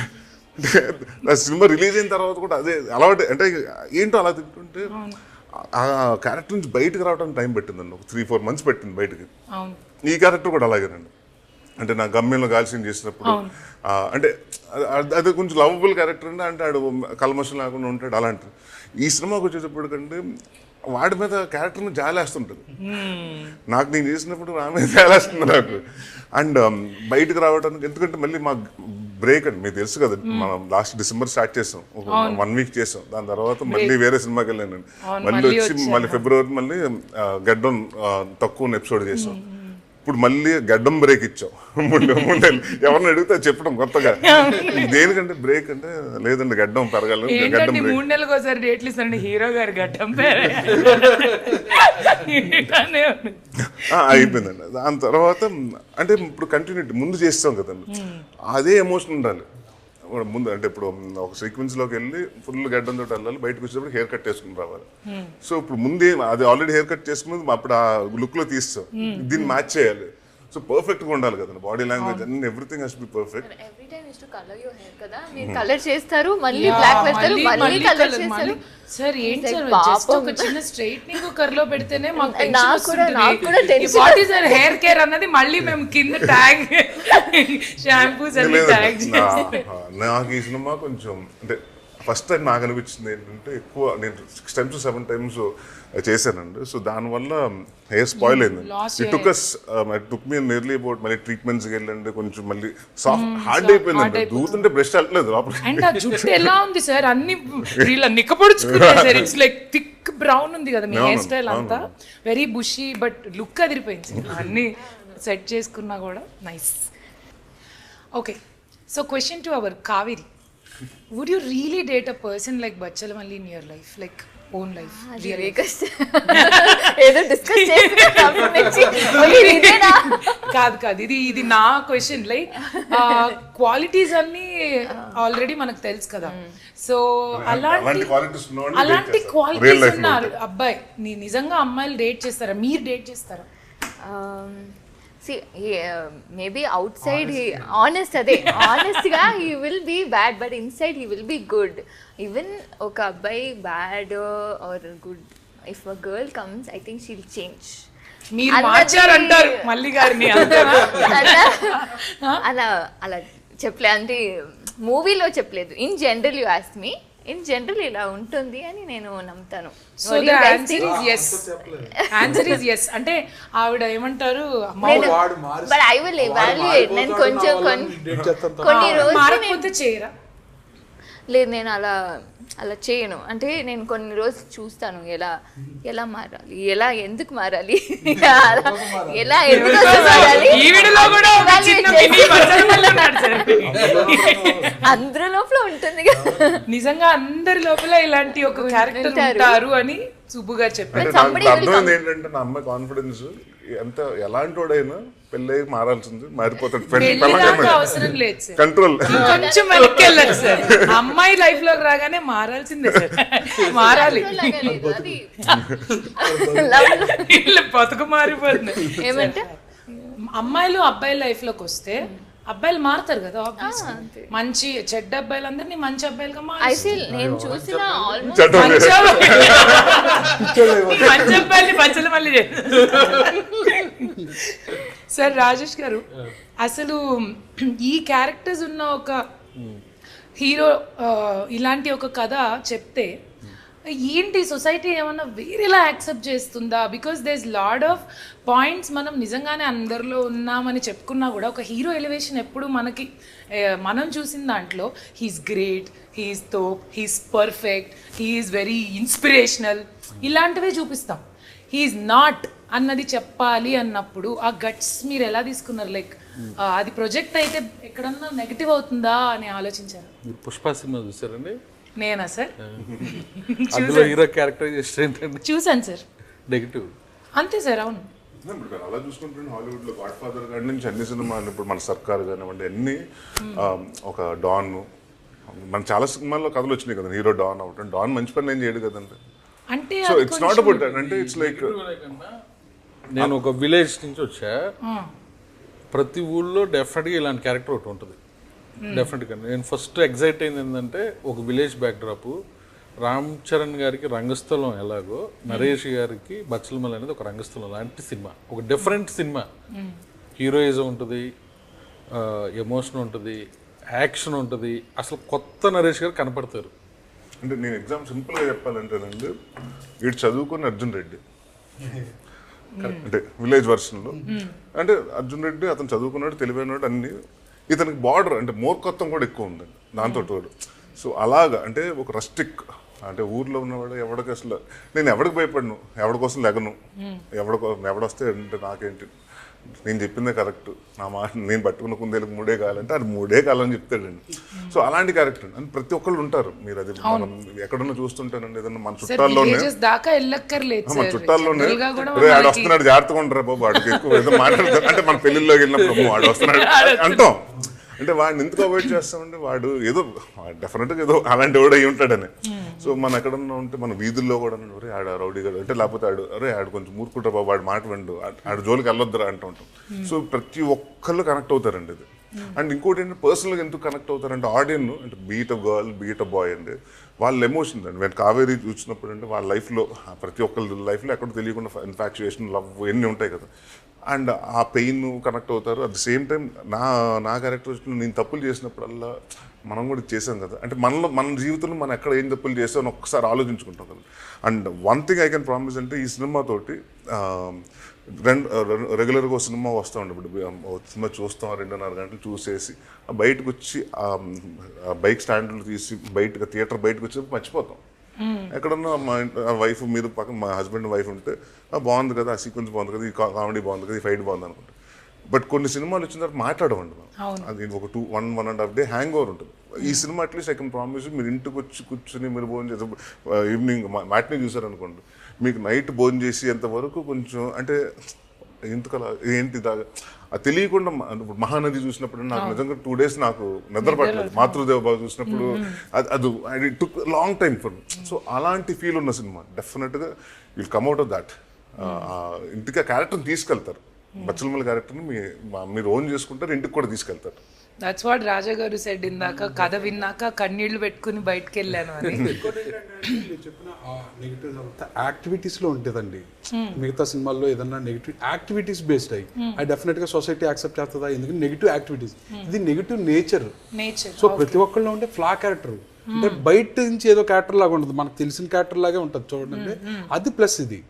ఆ సినిమా రిలీజ్ అయిన తర్వాత కూడా అదే అలవాటు, అంటే ఏంటో అలా తింటుంటే ఆ క్యారెక్టర్ నుంచి బయటకు రావడానికి టైం పెట్టిందండి, ఒక 3-4 months పెట్టింది బయటకి. ఈ క్యారెక్టర్ కూడా అలాగేనండి, అంటే నా గమ్యంలో గాల్సీన్ చేసినప్పుడు అంటే అది కొంచెం లవబుల్ క్యారెక్టర్ అండి, అంటే ఆడు కల్మషం లేకుండా ఉంటాడు అలాంటిది. ఈ సినిమాకి వచ్చేటప్పటికంటే వాడి మీద క్యారెక్టర్ మీద జాలేస్తుంటుంది నాకు, నేను చేసినప్పుడు నా మీద జాలేస్తుంది నాకు. అండ్ బయటకు రావడానికి, ఎందుకంటే మళ్ళీ మా బ్రేక్ అండి, మీకు తెలుసు కదా, మనం లాస్ట్ డిసెంబర్ స్టార్ట్ చేసాం, ఒక 1 week చేసాం, దాని తర్వాత మళ్ళీ వేరే సినిమాకి వెళ్ళానండి, మళ్ళీ వచ్చి మళ్ళీ ఫిబ్రవరి మళ్ళీ గడ్డం తక్కువ ఎపిసోడ్ చేసాం. ఇప్పుడు మళ్ళీ గడ్డం బ్రేక్ ఇచ్చాం. ముందు ఎవరిని అడిగితే చెప్పడం కొత్తగా, దేనికంటే బ్రేక్ అంటే లేదండి గడ్డం పెరగాలి, గడ్డం 3 నెలలకు ఒకసారి డేట్లు ఇస్తారండి హీరో గారు గడ్డం అయిపోయిందండి. దాని తర్వాత అంటే ఇప్పుడు కంటిన్యూటీ ముందు చేస్తాం కదండి, అదే ఎమోషన్ ఉండాలి ముందు. అంటే ఇప్పుడు ఒక సీక్వెన్స్ లోకి వెళ్ళి ఫుల్ గడ్డం తోటి వెళ్ళాలి, బయటకు వచ్చేటప్పుడు హెయిర్ కట్ చేసుకుని రావాలి. సో ఇప్పుడు ముందే అది ఆల్రెడీ హెయిర్ కట్ చేసుకుని అప్పుడు ఆ లుక్ లో తీస్తాం, దీన్ని మ్యాచ్ చేయాలి. సో పర్ఫెక్ట్ గా ఉండాలి కదండి, బాడీ లాంగ్వేజ్ అన్ని everything has to be perfect. Every time is to colour your hair కదా, మీరు కలర్ చేస్తారు, మళ్ళీ బ్లాక్ వేస్తారు, మళ్ళీ కలర్ చేస్తారు. సార్ ఏంటి సార్, జస్ట్ ఒక చిన్న స్ట్రైట్నింగ్ కర్లో పెడితేనే మాకు టెన్షన్ నాకు కూడా వస్తుంది. Tension. What is our hair care అన్నది మళ్ళీ మేము కింద ట్యాగ్ షాంపూస్ అన్ని ట్యాగ్ చేస్తాం. నాకు ఈ సినిమా కొంచెం అంటే ఫస్ట్ టైం నాకు అనిపించింది ఏంటంటే, ఎక్కువ నేను 6 times 7 times చేశానండి. సో దానివల్ల హెయిర్ స్పాయిల్ అయింది. It took me nearly about మళ్ళీ ట్రీట్మెంట్స్కి వెళ్ళండి, కొంచెం మళ్ళీ సాఫ్ట్ హార్డ్ అయిపోయిందండి, దూతుంటే బ్రష్ వెళ్ళలేదు లోపల. అండ్ ఆ జుట్టు ఎలా ఉంది సార్, అన్ని ఇలా నిక్కపొడుచుకున్నారు sir, it's like thick brown ఉంది కదా మీ హెయిర్ స్టైల్ అంతా, వెరీ బుషీ, బట్ లుక్ అదిరిపోయింది అన్ని సెట్ చేసుకున్నా కూడా nice. Okay, so question to our Kaveri, would you really date a person like Bachalamalli in your life, like own life? ఏదో డిస్కస్ కాదు ఇది నా క్వశ్చన్. లైక్ క్వాలిటీస్ అన్ని ఆల్రెడీ మనకు తెలుసు కదా, సో అలాంటి క్వాలిటీస్ ఉన్న అబ్బాయి నిజంగా అమ్మాయిలు డేట్ చేస్తారా, మీరు డేట్ చేస్తారా? See, maybe outside he honest ade honest ga he will be bad, but inside he will be good. Even oka abbai bad or good, if a girl comes, I think she'll change. మీరు మార్చారంటారు మల్లి గారిని అలా చెప్పలే, అంటే మూవీలో చెప్పలేదు, in general you ask me, in general ఇలా ఉంటుంది అని నేను నమ్ముతాను. So the answer is yes. Answer is yes. అంటే ఆవిడ ఏమంటారు, బట్ ఐ విల్ ఎవాల్యుయేట్. నేను కొంచెం కొన్ని రోజులు మారకపోతే చేయరా? లేదు, నేను అలా చేయను. అంటే నేను కొన్ని రోజులు చూస్తాను ఎలా మారాలి, ఎందుకు మారాలి, ఎలా ఎందుకు మారాలి. అందరి లోపల ఉంటుంది కదా, నిజంగా అందరి లోపల ఇలాంటి ఒక క్యారెక్టర్ ఉంటారు అని సుబ్బు గారు చెప్పారు. అర్థమైంది ఏంటంటే, నా అమ్మాయి కాన్ఫిడెన్స్ ఎంత ఎలాంటి వాడైనా పెళ్ళి మారాల్సింది, మారిపోతాడు. పెళ్లి అవసరం లేదు సార్, కంట్రోల్ కొంచెం వెనక్కి వెళ్ళాలి సార్. అమ్మాయి లైఫ్ లోకి రాగానే మారాల్సిందే సార్, మారాలి. బతుకు మారిపోతుంది. ఏమంటే అమ్మాయిలు అబ్బాయి లైఫ్ లోకి వస్తే అబ్బాయిలు మారుతారు కదా, మంచి చెడ్డ అబ్బాయిలందరినీ మంచి అబ్బాయిలుగా ఐ ఫీల్ నేను చూసిన ఆల్మోస్ట్ మంచి అబ్బాయిని పంచలు మళ్ళీ సార్. రాజేష్ గారు, అసలు ఈ క్యారెక్టర్స్ ఉన్న ఒక హీరో ఇలాంటి ఒక కథ చెప్తే ఏంటి సొసైటీ ఏమన్నా వేరేలా యాక్సెప్ట్ చేస్తుందా? Because they is lot of points మనం నిజంగానే అందరిలో ఉన్నామని చెప్పుకున్నా కూడా ఒక హీరో ఎలివేషన్ ఎప్పుడు మనకి మనం చూసిన దాంట్లో హీస్ గ్రేట్, హీస్ తోప్, he's perfect, he's very inspirational ఇలాంటివే చూపిస్తాం. హీఈస్ నాట్ అన్నది చెప్పాలి అన్నప్పుడు ఆ గట్స్ మీరు ఎలా తీసుకున్నారు? లైక్ అది ప్రొజెక్ట్ అయితే ఎక్కడన్నా నెగిటివ్ అవుతుందా అని ఆలోచించారు? పుష్ప సినిమా చూసారండి? నేనా సార్? అందులో హీరో క్యారెక్టరైజేషన్ ఏంటంటే చూసాను సార్, నెగిటివ్. అంతే సార్. అవును, అలా చూసుకుంటే హాలీవుడ్ లో గాడ్ ఫాదర్ కాడి నుంచి అన్ని సినిమాలు, ఇప్పుడు మన సర్కార్ కానివ్వండి, అన్ని ఒక డాన్, మన చాలా సినిమాల్లో కథలు వచ్చినాయి కదా, హీరో డాన్ అవటం. డాన్ మంచి పని ఏం చేయడు కదండి. అంటే so it's not about that. అంటే ఇట్స్ లైక్ నేను ఒక విలేజ్ నుంచి వచ్చా, ప్రతి ఊళ్ళో డెఫినెట్గా ఇలాంటి క్యారెక్టర్ ఒకటి ఉంటుంది డెఫినెట్గా. నేను ఫస్ట్ ఎగ్జైట్ అయింది ఏంటంటే ఒక విలేజ్ బ్యాక్డ్రాప్, రామ్ చరణ్ గారికి రంగస్థలం ఎలాగో నరేష్ గారికి బచ్చలమల్లి అనేది ఒక రంగస్థలం లాంటి సినిమా, ఒక డిఫరెంట్ సినిమా. హీరోయిజం ఉంటుంది, ఎమోషన్ ఉంటుంది, యాక్షన్ ఉంటుంది. అసలు కొత్త నరేష్ గారు కనపడతారు. అంటే నేను ఎగ్జామ్ సింపుల్గా చెప్పాలంటేనండి, వీడు చదువుకుని అర్జున్ రెడ్డి అంటే విలేజ్ వర్షన్లో. అంటే అర్జున్ రెడ్డి అతను చదువుకున్నాడు, తెలివైనవాడు, అన్ని. ఇతనికి బార్డర్ అంటే మూర్ఖత్వం కూడా ఎక్కువ ఉందండి దాంతో. సో అలాగా అంటే ఒక రస్టిక్, అంటే ఊర్లో ఉన్నవాడు ఎవడికి అసలు నేను ఎవడికి భయపడను, ఎవడి కోసం లెగను, ఎవడొస్తే అంటే నాకేంటి, నేను చెప్పిందే కరెక్ట్, నా మాట నేను పట్టుకున్న కుందేలకు 3 కావాలంటే అది 3 కావాలని చెప్తాడండి. సో అలాంటి క్యారెక్టర్ అని ప్రతి ఒక్కళ్ళు ఉంటారు. మీరు అది మనం ఎక్కడన్నా చూస్తుంటానండి, ఏదన్నా మన చుట్టాల్లోనే మన చుట్టాల్లోనే ఆడు వస్తున్నాడు జాగ్రత్తగా ఉంటారా బాబు, వాడికి ఎక్కువ ఏదో మాట్లాడతారు. అంటే మన పెళ్లిలోకి వెళ్ళినప్పుడు వాడు వస్తున్నాడు అంటాం. అంటే వాడిని ఎందుకు అవాయిడ్ చేస్తామంటే వాడు ఏదో డెఫినెట్గా ఏదో అలాంటి వాడు అయి ఉంటాడని. సో మనం ఎక్కడన్నా ఉంటే మన వీధుల్లో కూడా ఆడ రౌడీ గారు అంటే, లేకపోతే ఆడు కొంచెం మూర్ఖుంటారు బాబు, వాడు మాట విండు, ఆడు జోలికి వెళ్ళొద్దురా అంటూ ఉంటాం. సో ప్రతి ఒక్కళ్ళు కనెక్ట్ అవుతారండి ఇది. అండ్ ఇంకోటి ఏంటంటే పర్సనల్గా ఎందుకు కనెక్ట్ అవుతారంటే ఆడియన్, అంటే be it a girl, be it a boy అండి, వాళ్ళ ఎమోషన్స్ అండి. నేను కావేరీ చూసినప్పుడు అంటే వాళ్ళ లైఫ్లో, ప్రతి ఒక్కరి లైఫ్లో ఎక్కడ తెలియకుండా ఇన్ఫాక్చుయేషన్, లవ్ ఎన్ని ఉంటాయి కదా. అండ్ ఆ పెయిన్ కనెక్ట్ అవుతారు. అట్ ద సేమ్ టైం నా క్యారెక్టర్ నేను తప్పులు చేసినప్పుడల్లా మనం కూడా చేసాం కదా, అంటే మన జీవితంలో మనం ఎక్కడ ఏం తప్పులు చేస్తామని ఒక్కసారి ఆలోచించుకుంటాం కదా. And one thing I can promise అంటే ఈ సినిమాతోటి రెగ్యులర్గా ఒక సినిమా వస్తూ ఉండే, ఇప్పుడు సినిమా చూస్తాం 2.5 గంటలు చూసేసి బయటకు వచ్చి బైక్ స్టాండ్లు తీసి బయటకు థియేటర్ బయటకు వచ్చి మర్చిపోతాం. ఎక్కడన్నా మా వైఫ్ మీద పక్కన మా హస్బెండ్ వైఫ్ ఉంటే బాగుంది కదా, ఆ సీక్వెన్స్ బాగుంది కదా, ఈ కామెడీ బాగుంది కదా, ఈ ఫైట్ బాగుంది అనుకుంటా. బట్ కొన్ని సినిమాలు వచ్చిన తర్వాత మాట్లాడమండి మనం, అది ఒక 1.5 డే హ్యాంగ్ ఓవర్ ఉంటుంది. ఈ cinema at least I can promise, మీరు ఇంటికి వచ్చి కూర్చొని మీరు భోజనం చేసే ఈవినింగ్ మ్యాట్నీ చూసారనుకోండి, మీకు నైట్ భోజనం చేసేంత వరకు కొంచెం అంటే ఎందుకలా ఏంటి దాకా అది తెలియకుండా. మహానది చూసినప్పుడు నాకు నిజంగా 2 days నాకు నిద్ర పట్టలేదు. మాతృదేవ బాబు చూసినప్పుడు అది took long time for me. So అలాంటి ఫీల్ ఉన్న సినిమా డెఫినెట్గా will come out of that. ఇంటికి ఆ క్యారెక్టర్ని తీసుకెళ్తారు, బచ్చలమల్లి క్యారెక్టర్ని మీరు ఓన్ చేసుకుంటారు, ఇంటికి కూడా తీసుకెళ్తారు. దట్స్ వాట్ రాజా గారు సెడ్ ఇందాక, కథ విన్నాక కన్నీళ్లు పెట్టుకుని బయటకు వెళ్ళాను అని. చెప్పిన నెగిటివ్స్ అంతా యాక్టివిటీస్లో ఉంటుందండి. మిగతా సినిమాల్లో ఏదన్నా నెగిటివ్ యాక్టివిటీస్ బేస్డ్ అయ్యి అది డెఫినెట్గా సొసైటీ యాక్సెప్ట్ చేస్తుందా? ఎందుకంటే నెగిటివ్ యాక్టివిటీస్, ఇది నెగిటివ్ నేచర్. సో ప్రతి ఒక్కళ్ళు ఉంటే ఫ్లా క్యారెక్టర్ అంటే బయట నుంచి ఏదో క్యారెక్టర్ లాగా ఉంటుంది, మనకు తెలిసిన క్యారెక్టర్ లాగే ఉంటుంది చూడండి. అది ప్లస్ ఇది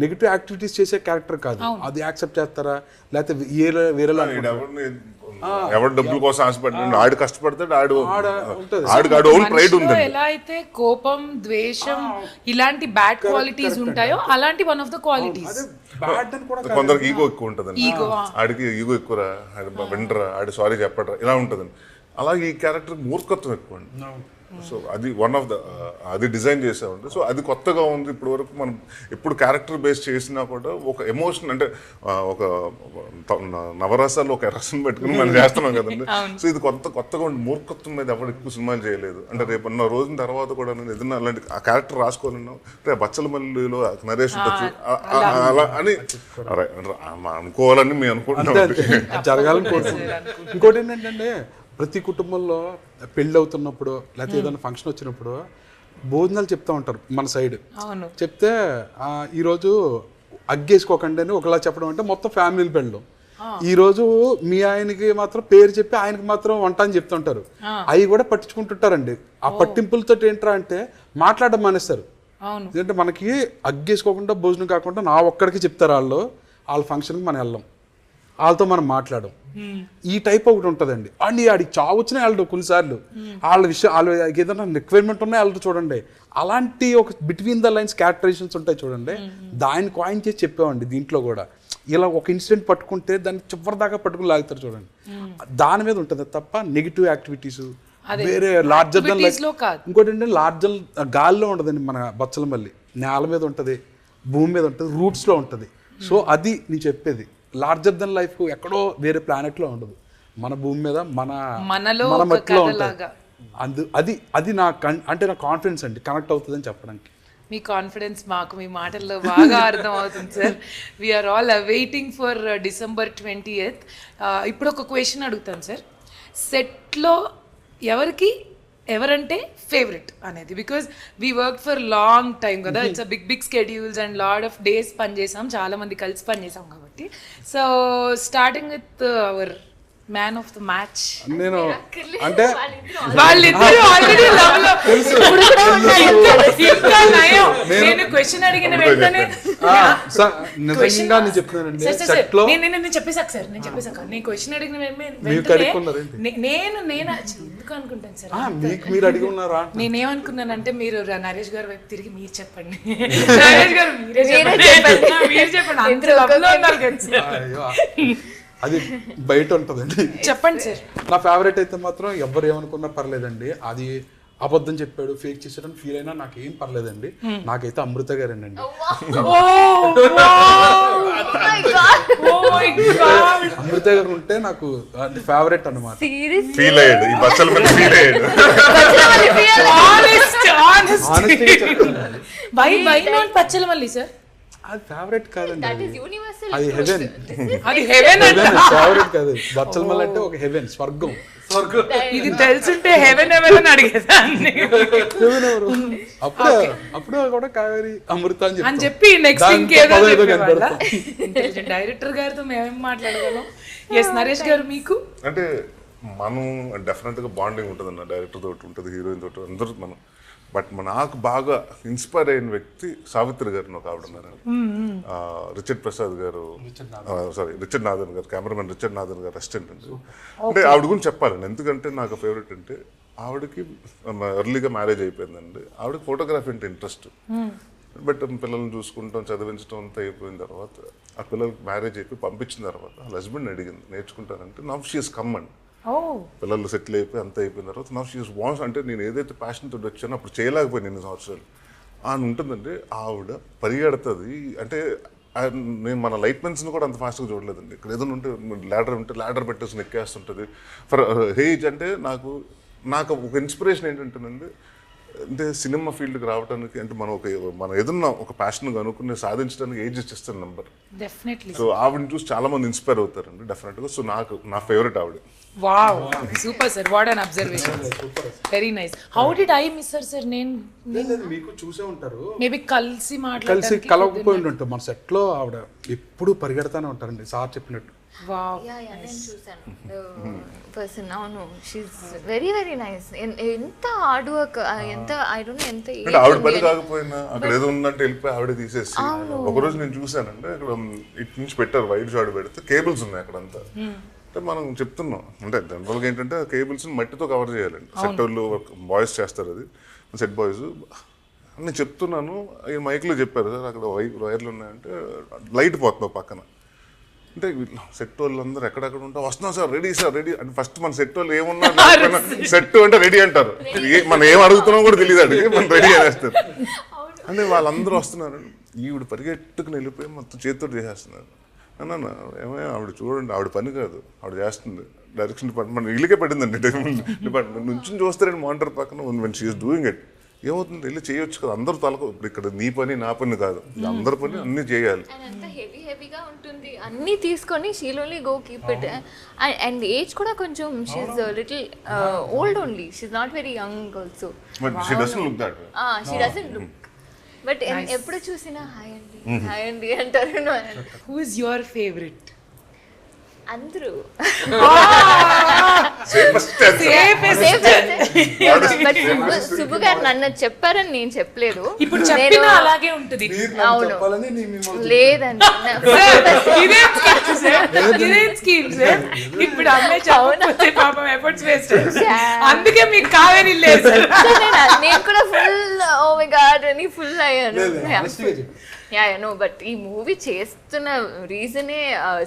నెగిటివ్ యాక్టివిటీస్ చేసే క్యారెక్టర్ కాదు. అది యాక్సెప్ట్ చేస్తారా లేకపోతే వేరేలా? ఎవరు డబ్బుల కోసం ఆశపడ్డాడు, ఆడు కష్టపడతాడు, ఆడు ఓన్ ప్రైడ్ ఉంది. ఎలా అయితే కోపం, ద్వేషం ఇలాంటి బ్యాడ్ క్వాలిటీస్ ఉంటాయో అలాంటి వన్ ఆఫ్ ద క్వాలిటీస్. కొందరికి ఈగో ఎక్కువ ఉంటుందండి, ఆడికి ఈగో ఎక్కువరా, ఆడు వింటరా, ఆడు సారీ చెప్పడరా, ఇలా ఉంటుందండి. అలాగే ఈ క్యారెక్టర్ మూర్ఖత్వం ఎక్కువ అండి. సో అది వన్ ఆఫ్ ద అది డిజైన్ చేసామండి. సో అది కొత్తగా ఉంది. ఇప్పటి వరకు మనం ఎప్పుడు క్యారెక్టర్ బేస్ చేసినా కూడా ఒక ఎమోషన్ అంటే ఒక నవరసాలు ఒక రసం పెట్టుకుని మనం చేస్తున్నాం కదండి. సో ఇది కొత్తగా ఉంది. మూర్ఖత్వం మీద ఎవరు ఎక్కువ సినిమాలు చేయలేదు. అంటే రేపు నా రోజున తర్వాత కూడా నేను ఏదైనా అలాంటి ఆ క్యారెక్టర్ రాసుకోలేను, రేపు బచ్చలమల్లిలో నరేష్ అలా అని అనుకోవాలని మేము అనుకుంటున్నాం. జరగాలని కోరుకుంటున్నాం. ఇంకోటి ఏంటంటే ప్రతి కుటుంబంలో పెళ్ళి అవుతున్నప్పుడు లేకపోతే ఏదైనా ఫంక్షన్ వచ్చినప్పుడు భోజనాలు చెప్తా ఉంటారు మన సైడ్. చెప్తే ఈరోజు అగ్గేసుకోకండి అని ఒకలా చెప్పడం అంటే మొత్తం ఫ్యామిలీలు పెళ్ళం. ఈరోజు మీ ఆయనకి మాత్రం పేరు చెప్పి ఆయనకి మాత్రం వంట అని చెప్తుంటారు. అవి కూడా పట్టించుకుంటుంటారండి. ఆ పట్టింపులతో ఏంట్రా అంటే మాట్లాడడం మానేస్తారు. ఎందుకంటే మనకి అగ్గేసుకోకుండా భోజనం కాకుండా నా ఒక్కడికి చెప్తారు వాళ్ళ ఫంక్షన్కి మనం వెళ్ళాం, వాళ్ళతో మనం మాట్లాడడం. ఈ టైప్ ఒకటి ఉంటుందండి. అండ్ ఆడికి చావు వచ్చినా వెళ్ళడు కొన్నిసార్లు. వాళ్ళ విషయం వాళ్ళు ఏదైనా రిక్వైర్మెంట్ ఉన్నా వెళ్ళదు చూడండి. అలాంటి ఒక బిట్వీన్ ద లైన్స్ క్యారెక్టరైజేషన్స్ ఉంటాయి చూడండి, దాన్ని కాయిన్ చేసి చెప్పామండి. దీంట్లో కూడా ఇలా ఒక ఇన్సిడెంట్ పట్టుకుంటే దాన్ని చివరి దాకా పట్టుకుని లాగుతారు చూడండి. దాని మీద ఉంటుంది తప్ప నెగిటివ్ యాక్టివిటీస్ వేరే లార్జర్ దన్ లైఫ్. ఇంకోటి ఏంటంటే లార్జర్ గాల్లో ఉండదండి మన బచ్చలమల్లి. నేల మీద ఉంటుంది, భూమి మీద ఉంటుంది, రూట్స్లో ఉంటుంది. సో అది నేను చెప్పేది. లార్జర్ దెన్ లైఫ్ ఎక్కడో వేరే ప్లానెట్లో ఉండదు, మన భూమి మీద మన మట్టిలో ఉంటుంది. అది నా అంటే నా కాన్ఫిడెన్స్ అండి, కనెక్ట్ అవుతుందని చెప్పడానికి. మీ కాన్ఫిడెన్స్ మాకు మీ మాటల్లో బాగా అర్థం అవుతుంది sir. We are all waiting for December 20th. ఇప్పుడు ఒక క్వశ్చన్ అడుగుతాను సార్. సెట్లో ఎవరంటే ఫేవరెట్ అనేది, because we work for long time కదా, it's a big schedules and lot of days పనిచేసాం, చాలా మంది కలిసి పనిచేసాం కాబట్టి. So starting with our man of the match. నేను అంటే వాళ్ళిద్దరూ ఆల్రెడీ లవ్ లో ఇంకా నయం. నేను క్వశ్చన్ అడిగిన వెంటనే నేను చెప్పేసాక సార్, నేను క్వశ్చన్ అడిగిన నేను ఎందుకు అనుకుంటాను సార్, మీరు అడిగి ఉన్నారా? నేనేమనుకున్నానంటే మీరు నరేష్ గారు వైపు తిరిగి మీరు చెప్పండి, నరేష్ గారు మీరు చెప్పండి, అంత లవ్ లో ఉన్నారు కదా. అది బయట ఉంటుందండి. చెప్పండి సార్. నా ఫేవరెట్ అయితే మాత్రం ఎవరు ఏమనుకున్నా పర్లేదండి. అది అబద్ధం చెప్పాడు, ఫేక్ చేసాడని ఫీల్ అయినా నాకేం పర్లేదండి. నాకైతే అమృత గారేనండి. అమృత గారు ఉంటే నాకు ఫేవరెట్ అన్నమాట. ఫీల్ అయ్యాడు ఈ బచ్చలమల్లి, ఫీల్ అయ్యాడు. బచ్చలమల్లి సార్ అది ఫేవరెట్ కాదండి, అది హెవెన్. అది హెవెన్ ఫేవరెట్ కాదు. బచ్చలమల్లి అంటే ఒక హెవెన్, స్వర్గం. ఇది తెలుసుంటే హెవెన్ అని అడిగేదాన్ని. అప్పుడు కూడా కావేరి అమృత అని చెప్పి నెక్స్ట్ ఇంకేదో డైరెక్టర్ గారితో మేమేం మాట్లాడగలం. ఎస్ నరేష్ గారు మీకు అంటే మనం డెఫినెట్ గా బాండింగ్ ఉంటుంది అన్న, డైరెక్టర్ తోటి ఉంటుంది, హీరోయిన్ తోటి అందరూ మనం. బట్ నాకు బాగా ఇన్స్పైర్ అయిన వ్యక్తి సావిత్రి గారిని ఒక ఆవిడ ఉన్నారు, రిచర్డ్ ప్రసాద్ గారు, రిచర్డ్ నాథన్ గారు, కెమెరామెన్ రిచర్డ్ నాథన్ గారు అసిస్టెంట్ అండి. అంటే ఆవిడ గురించి చెప్పాలండి, ఎందుకంటే నాకు ఫేవరెట్ అంటే ఆవిడకి ఎర్లీగా మ్యారేజ్ అయిపోయిందండి. ఆవిడకి ఫోటోగ్రఫీ అంటే ఇంట్రెస్ట్. బట్ పిల్లల్ని చూసుకుంటాం, చదివించడం అంతా అయిపోయిన తర్వాత ఆ పిల్లలకి మ్యారేజ్ అయిపోయి పంపించిన తర్వాత వాళ్ళ హస్బెండ్ అడిగింది నేర్చుకుంటానంటే. నవ్ షీ ఈస్ కమ్ అండి. పిల్లలు సెటిల్ అయిపోయి అంత అయిపోయిన తర్వాత నవ్ షీ ఈస్ వాన్స్ అంటే నేను ఏదైతే ప్యాషన్ తోటి వచ్చానో అప్పుడు చేయలేకపోయాను 8 సంవత్సరాలు అని ఉంటుందండి. ఆవిడ పరిగెడుతుంది. అంటే నేను మన లైట్మెన్స్ని కూడా అంత ఫాస్ట్గా చూడలేదండి. ఇక్కడ ఏదైనా ఉంటే ల్యాడర్ పెట్టేసి ఎక్కేస్తుంటుంది. ఫర్ ఏజ్ అంటే నాకు ఒక ఇన్స్పిరేషన్ ఏంటంటేనండి, అంటే సినిమా ఫీల్డ్కి రావడానికి అంటే మనం ఏదన్నా ఒక ప్యాషన్ అనుకుని సాధించడానికి ఏజ్ ఇచ్చేస్తాను నెంబర్. సో ఆవిడని చూసి చాలా మంది ఇన్స్పైర్ అవుతారండి డెఫినెట్గా. సో నా ఫేవరెట్ ఆవిడ. Wow, super sir, what an observation, very nice. How did I miss her sir? నేను మీకు చూసే ఉంటారు, మేబీ కలిసి కలవకపోయి ఉంటాం. మన సెట్ లో ఆవిడ ఎప్పుడు పరిగెడతానే ఉంటారండి సార్ చెప్పినట్టు. పర్సన్ అవును, షీస్ వెరీ వెరీ నైస్. ఎంత హార్డ్ వర్క్, ఎంత ఐ డోంట్ నో ఎంత ఆవిడ పని కాకపోయినా అక్కడ ఏదో ఉందంటే వెళ్ళిపోయి ఆవిడ తీసేసి. ఒకరోజు నేను చూసానంటే అక్కడ ఇటు నుంచి పెట్టారు వైట్ షాడ్ పెడితే కేబుల్స్ ఉన్నాయి అక్కడంతా. అంటే మనం చెప్తున్నాం అంటే జనరల్గా ఏంటంటే కేబుల్స్ మట్టితో కవర్ చేయాలండి. సెట్ వాళ్ళు బాయ్స్ చేస్తారు, అది సెట్ బాయ్స్. నేను చెప్తున్నాను, ఈ మైక్లో చెప్పారు సార్ అక్కడ వైర్లు ఉన్నాయంటే లైట్ పోతుంది పక్కన. అంటే సెట్ వాళ్ళందరూ ఎక్కడెక్కడ ఉంటా వస్తున్నాం సార్ రెడీ అంటే ఫస్ట్ మన సెట్ వాళ్ళు ఏమున్నా సెట్ అంటే రెడీ అంటారు, మనం ఏం అడుగుతున్నాం కూడా తెలియదు అడిగి మనం రెడీ అనేస్తారు. అంటే వాళ్ళందరూ వస్తున్నారు, ఈవిడ పరిగెట్టుకుని వెళ్ళిపోయి మొత్తం చేతితో చేసేస్తున్నారు. అన్న ఏమైనా ఆవిడ చూడండి, ఆవిడ పని కాదు, ఆవిడ చేస్తుంది డైరెక్షన్ డిపార్ట్మెంట్, మన ఇల్లుకే పడిందండి డిపార్ట్మెంట్ నుంచి చూస్తారండి మానిటర్ పక్కన when she is doing it. ఏమవుతుంది వెళ్ళి చేయొచ్చు కదా, అందరూ తలకు ఇప్పుడు ఇక్కడ నీ పని నా పని కాదు, అందరి పని అన్నీ చేయాలి. హెవీగా ఉంటుంది అన్నీ తీసుకొని she'll only go keep it. And age కూడా కొంచెం she's little old only, she's not very young also. She doesn't look that. She doesn't look, but ఎప్పుడు చూసినా హాయ్ అండి అంటారు. Who is your favourite? అందరూ సుబ్బు గారు నన్ను చెప్పారని నేను చెప్పలేదు. ఇప్పుడు చెప్పినా అలాగే ఉంటుంది. అవును లేదండి, ఇప్పుడు అమ్మాయి చెప్పకపోతే పాపం ఎఫర్ట్స్ వేస్ట్, అందుకే మీకు కావేరి లేదు. నేను కూడా ఫుల్ ఓ మై గాడ్ అని ఫుల్ అయ్యాను. నో బట్ ఈ మూవీ చేస్తున్న రీజనే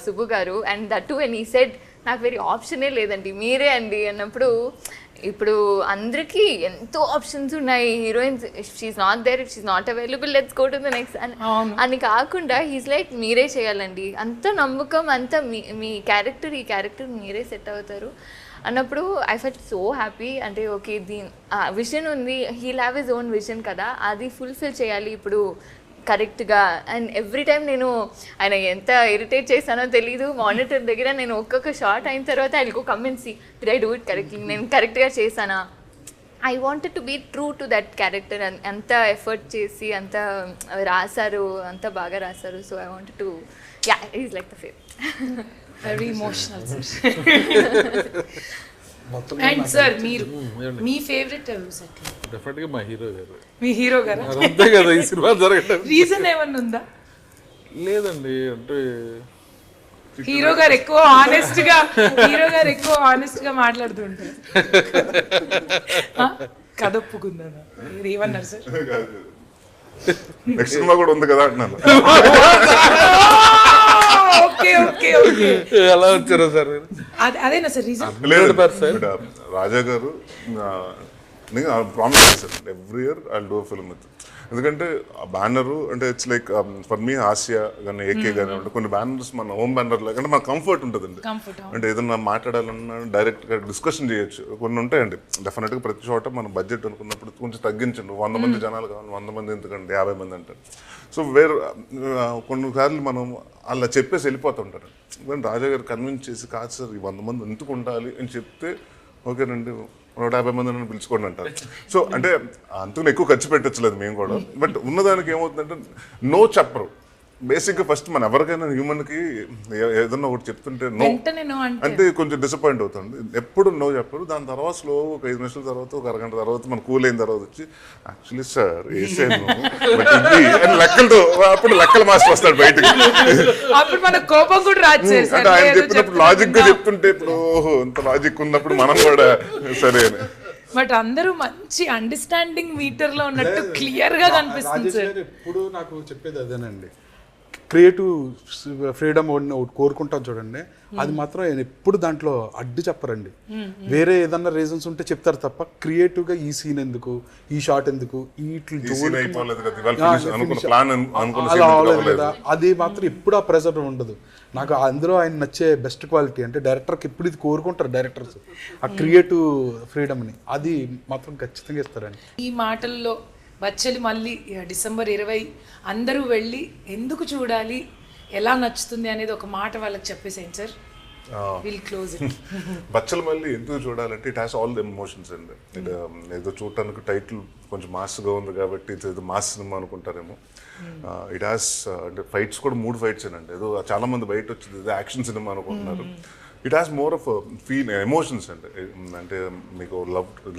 Subbu garu. And that too when he said నాకు వెరీ ఆప్షనే లేదండి మీరే అండి అన్నప్పుడు, ఇప్పుడు అందరికీ ఎంతో ఆప్షన్స్ ఉన్నాయి, heroines she's not there, if she's not available let's go to the next అని కాకుండా హీస్ లైక్ మీరే చేయాలండి, అంత నమ్మకం, అంత మీ క్యారెక్టర్, ఈ క్యారెక్టర్ మీరే సెట్ అవుతారు అన్నప్పుడు ఐ ఫెల్ట్ సో హ్యాపీ. అంటే ఓకే విజన్ ఉంది, he'll have his own vision కదా, అది ఫుల్ఫిల్ చేయాలి ఇప్పుడు కరెక్ట్గా. అండ్ ఎవ్రీ టైం నేను ఆయన ఎంత ఇరిటేట్ చేశానో తెలీదు, మానిటర్ దగ్గర నేను ఒక్కొక్క షార్ట్ అయిన తర్వాత I will go come and see did I do it correctly, నేను కరెక్ట్గా చేశానా. I wanted to be true to that character. అంత ఎఫర్ట్ చేసి అంత రాశారు, అంత బాగా రాశారు. So I wanted to is like the favourite. Very emotional. And sir మీరు మీ ఫేవరెట్ ఎవరు సెట్? డెఫినెట్ గా మా హీరో గారు. మీ హీరో గారు అంతే కదా ఈ సినిమా జరగడం. రీజన్ ఏమన్నా ఉందా? లేదండి, అంటే హీరో గారు ఎక్కువ ఆనెస్ట్ గా మాట్లాడుతుంటారు. కథ ఒప్పుకుందా? ఏమన్నారు సార్? నెక్స్ట్ సినిమా కూడా ఉంది కదా అంటున్నాను. ఎలా వచ్చారో సార్? అదేనా సార్ రీజన్? లేదు రాజా గారు ప్రామిస్ చేశారు every year I will do a film with. ఎందుకంటే ఆ బ్యానరు అంటే it's like for me Asia కానీ ఏకే కానీ అంటే కొన్ని బ్యానర్స్ మన హోమ్ బ్యానర్ లాగా అంటే మనకు కంఫర్ట్ ఉంటుందండి. అంటే ఏదన్నా మాట్లాడాలన్నా డైరెక్ట్గా డిస్కషన్ చేయొచ్చు. కొన్ని ఉంటాయండి డెఫినెట్గా ప్రతి చోట మన బడ్జెట్ అనుకున్నప్పుడు కొంచెం తగ్గించండి, 100 మంది జనాలు కావాలి, 100 మంది ఎందుకండి 50 మంది అంటారు. సో కొన్నిసార్లు మనం అలా చెప్పేసి వెళ్ళిపోతుంటారు. కానీ రాజా గారు కన్విన్స్ చేసి కాదు సార్ ఈ 100 మంది ఎందుకు ఉండాలి అని చెప్తే ఓకేనండి 150 మంది పిలుచుకోండి అంటారు. సో అంటే అంతకు ఎక్కువ ఖర్చు పెట్టచ్చలేదు మేము కూడా. బట్ ఉన్నదానికి ఏమవుతుందంటే నో చెప్పరు. బేసిక్గా ఫస్ట్ మన ఎవరికైనా హ్యూమన్కి ఏదన్నా ఒకటి చెప్తుంటే నో అంటే కొంచెం డిసప్పాయింట్ అవుతుంది. ఎప్పుడు నో చెప్పరు. దాని తర్వాత స్లో ఒక 5 నిమిషాల తర్వాత ఒక అరగంట తర్వాత మన కూల్ అయిన తర్వాత వచ్చి యాక్చువల్లీ సార్ వేసాను లెక్కలతో అప్పుడు లెక్కల మాస్టర్ వస్తాడు బయటకి. అంటే ఆయన చెప్పినప్పుడు లాజిక్ గా చెప్తుంటే ఇప్పుడు ఇంత లాజిక్ ఉన్నప్పుడు మనం కూడా సరే అని. బట్ అందరూ మంచి అండర్స్టాండింగ్ మీటర్ లో ఉన్నట్టు క్లియర్ గా కనిపిస్తుంది సార్. ఎప్పుడు నాకు చెప్పేది అదేనండి, క్రియేటివ్ ఫ్రీడమ్ కోరుకుంటాను చూడండి, అది మాత్రం ఎప్పుడు దాంట్లో అడ్డు చెప్పరండి. వేరే ఏదన్నా రీజన్స్ ఉంటే చెప్తారు తప్ప క్రియేటివ్ గా ఈ సీన్ ఎందుకు, ఈ షాట్ ఎందుకు, అలా అవ్వలేదు కదా, అది మాత్రం ఎప్పుడు ఆ ప్రెజర్ ఉండదు. నాకు అందులో ఆయన నచ్చే బెస్ట్ క్వాలిటీ అంటే డైరెక్టర్కి ఎప్పుడు ఇది కోరుకుంటారు డైరెక్టర్స్, ఆ క్రియేటివ్ ఫ్రీడమ్ని, అది మాత్రం ఖచ్చితంగా ఇస్తారండి. ఈ మాటల్లో బచ్చలి మళ్ళీ డిసెంబర్ 20 అందరూ వెళ్ళి ఎందుకు చూడాలి, ఎలా నచ్చుతుంది అనేది ఒక మాట వాళ్ళకి చెప్పేసేయండి సార్. Will close it. బచ్చలి మళ్ళీ ఎందుకు చూడాలంటే it has all the emotions అండి. ఏదో చూడటానికి టైటిల్ కొంచెం మాస్గా ఉంది కాబట్టి ఏదో మాస్ సినిమా అనుకుంటారేమో. ఇట్ హ్యాస్ అంటే ఫైట్స్ కూడా 3 ఫైట్స్ అండి. ఏదో చాలా మంది బయట వచ్చింది ఏదో యాక్షన్ సినిమా అనుకుంటున్నారు. It has more of feel emotions అండి. అంటే మీకు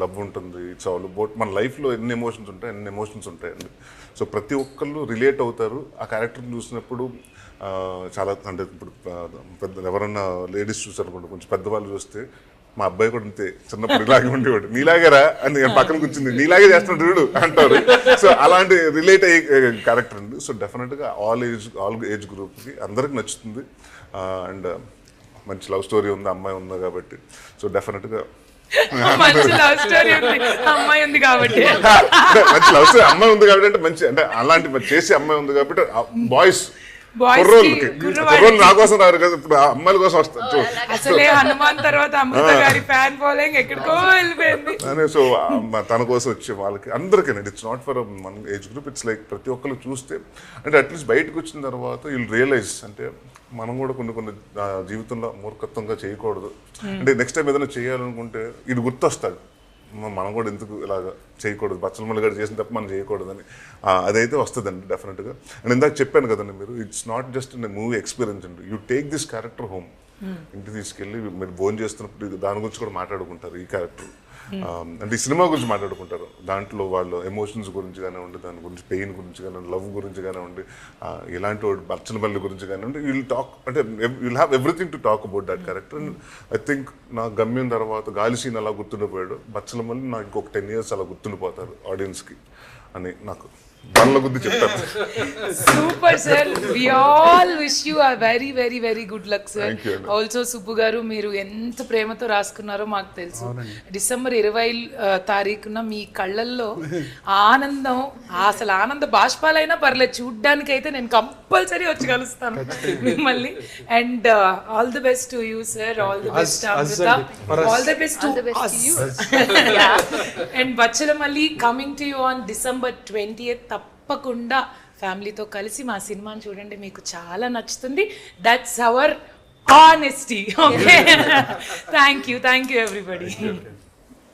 లవ్ ఉంటుంది, ఇట్స్ ఆల్ అబౌట్ మన లైఫ్లో ఎన్ని ఎమోషన్స్ ఉంటాయండి. సో ప్రతి ఒక్కళ్ళు రిలేట్ అవుతారు ఆ క్యారెక్టర్ని చూసినప్పుడు. చాలా అంటే ఇప్పుడు ఎవరన్నా లేడీస్ చూసారనుకోండి, కొంచెం పెద్దవాళ్ళు చూస్తే మా అబ్బాయి కూడా అంతే చిన్నప్పుడు ఇలాగే ఉండేవాడు, నీలాగేరా అని నేను పక్కన కూర్చుంది, నీలాగే చేస్తున్నాడు వీడు అంటారు. సో అలాంటి రిలేట్ అయ్యే క్యారెక్టర్ అండి. సో డెఫినెట్గా ఆల్ ఏజ్ గ్రూప్కి అందరికి నచ్చుతుంది. అండ్ మంచి లవ్ స్టోరీ ఉంది, అమ్మాయి ఉంది కాబట్టి. సో డెఫినెట్గా మంచి లవ్ స్టోరీ ఉంది, అమ్మాయి ఉంది కాబట్టి. మంచి లవ్ స్టోరీ అమ్మాయి ఉంది కాబట్టి అంటే మంచి అంటే అలాంటి చేసే అమ్మాయి ఉంది కాబట్టి బాయ్స్ కుర్రోళ్ళు నా కోసం రారు కదా, ఇప్పుడు అమ్మాయిల కోసం వస్తారు. అసలే హనుమాన్ తర్వాత అమృత గారి ఫ్యాన్ ఫాలోయింగ్ ఎక్కడికో వెళ్ళిపోయింది. సో తన కోసం వచ్చే వాళ్ళకి అందరికీ ఇట్స్ నాట్ ఫర్ మన ఏజ్ గ్రూప్, ఇట్స్ లైక్ ప్రతి ఒక్కరు చూస్తే అంటే అట్లీస్ట్ బయటకు వచ్చిన తర్వాత వీళ్ళు రియలైజ్ అంటే మనం కూడా కొన్ని జీవితంలో మూర్ఖత్వంగా చేయకూడదు. అంటే నెక్స్ట్ టైం ఏదైనా చేయాలనుకుంటే ఇది గుర్తొస్తాడు, మనం కూడా ఎందుకు ఇలాగ చేయకూడదు, బచ్చలమల్లి గారు చేసిన తప్ప మనం చేయకూడదని అదైతే వస్తుందండి డెఫినెట్గా. అండ్ ఇందాక చెప్పాను కదండి మీరు, it's not just movie experience అండి, you take this character home. ఇంటికి తీసుకెళ్ళి మీరు భోజనం చేస్తున్నప్పుడు దాని గురించి కూడా మాట్లాడుకుంటారు, ఈ క్యారెక్టర్ అంటే ఈ సినిమా గురించి మాట్లాడుకుంటారు. దాంట్లో వాళ్ళు ఎమోషన్స్ గురించి కానివ్వండి, దాని గురించి పెయిన్ గురించి కానివ్వండి, లవ్ గురించి కానివ్వండి, ఇలాంటి బచ్చలమల్లి గురించి కానివ్వండి, విల్ టాక్ అంటే will have everything to talk about that character. And I think నా గమ్యం తర్వాత గాలి సీన్ అలా గుర్తుండిపోయాడు, బచ్చలమల్లి నాకు ఇంకొక 10 years అలా గుర్తుండిపోతారు ఆడియన్స్కి అని నాకు దానిలో గుర్తు చెప్తారు. Super sir, we all wish you a very very very good luck sir. Also Subbu garu, మీరు ఎంత ప్రేమతో రాసుకున్నారో మాకు తెలుసు. డిసెంబర్ 20 మీ కళ్ళల్లో ఆనందం, అసలు ఆనంద బాష్పాలైనా పర్లేదు, చూడ్డానికి అయితే నేను కంపల్సరీ వచ్చి కలుస్తాను మిమ్మల్ని. And all the best to you sir, all the best Amrita, all the best to you. And Bachhala Malli coming to you on December 20th. తప్పకుండా ఫ్యామిలీతో కలిసి మా సినిమాని చూడండి, మీకు చాలా నచ్చుతుంది. That's our honesty. Okay, thank you everybody.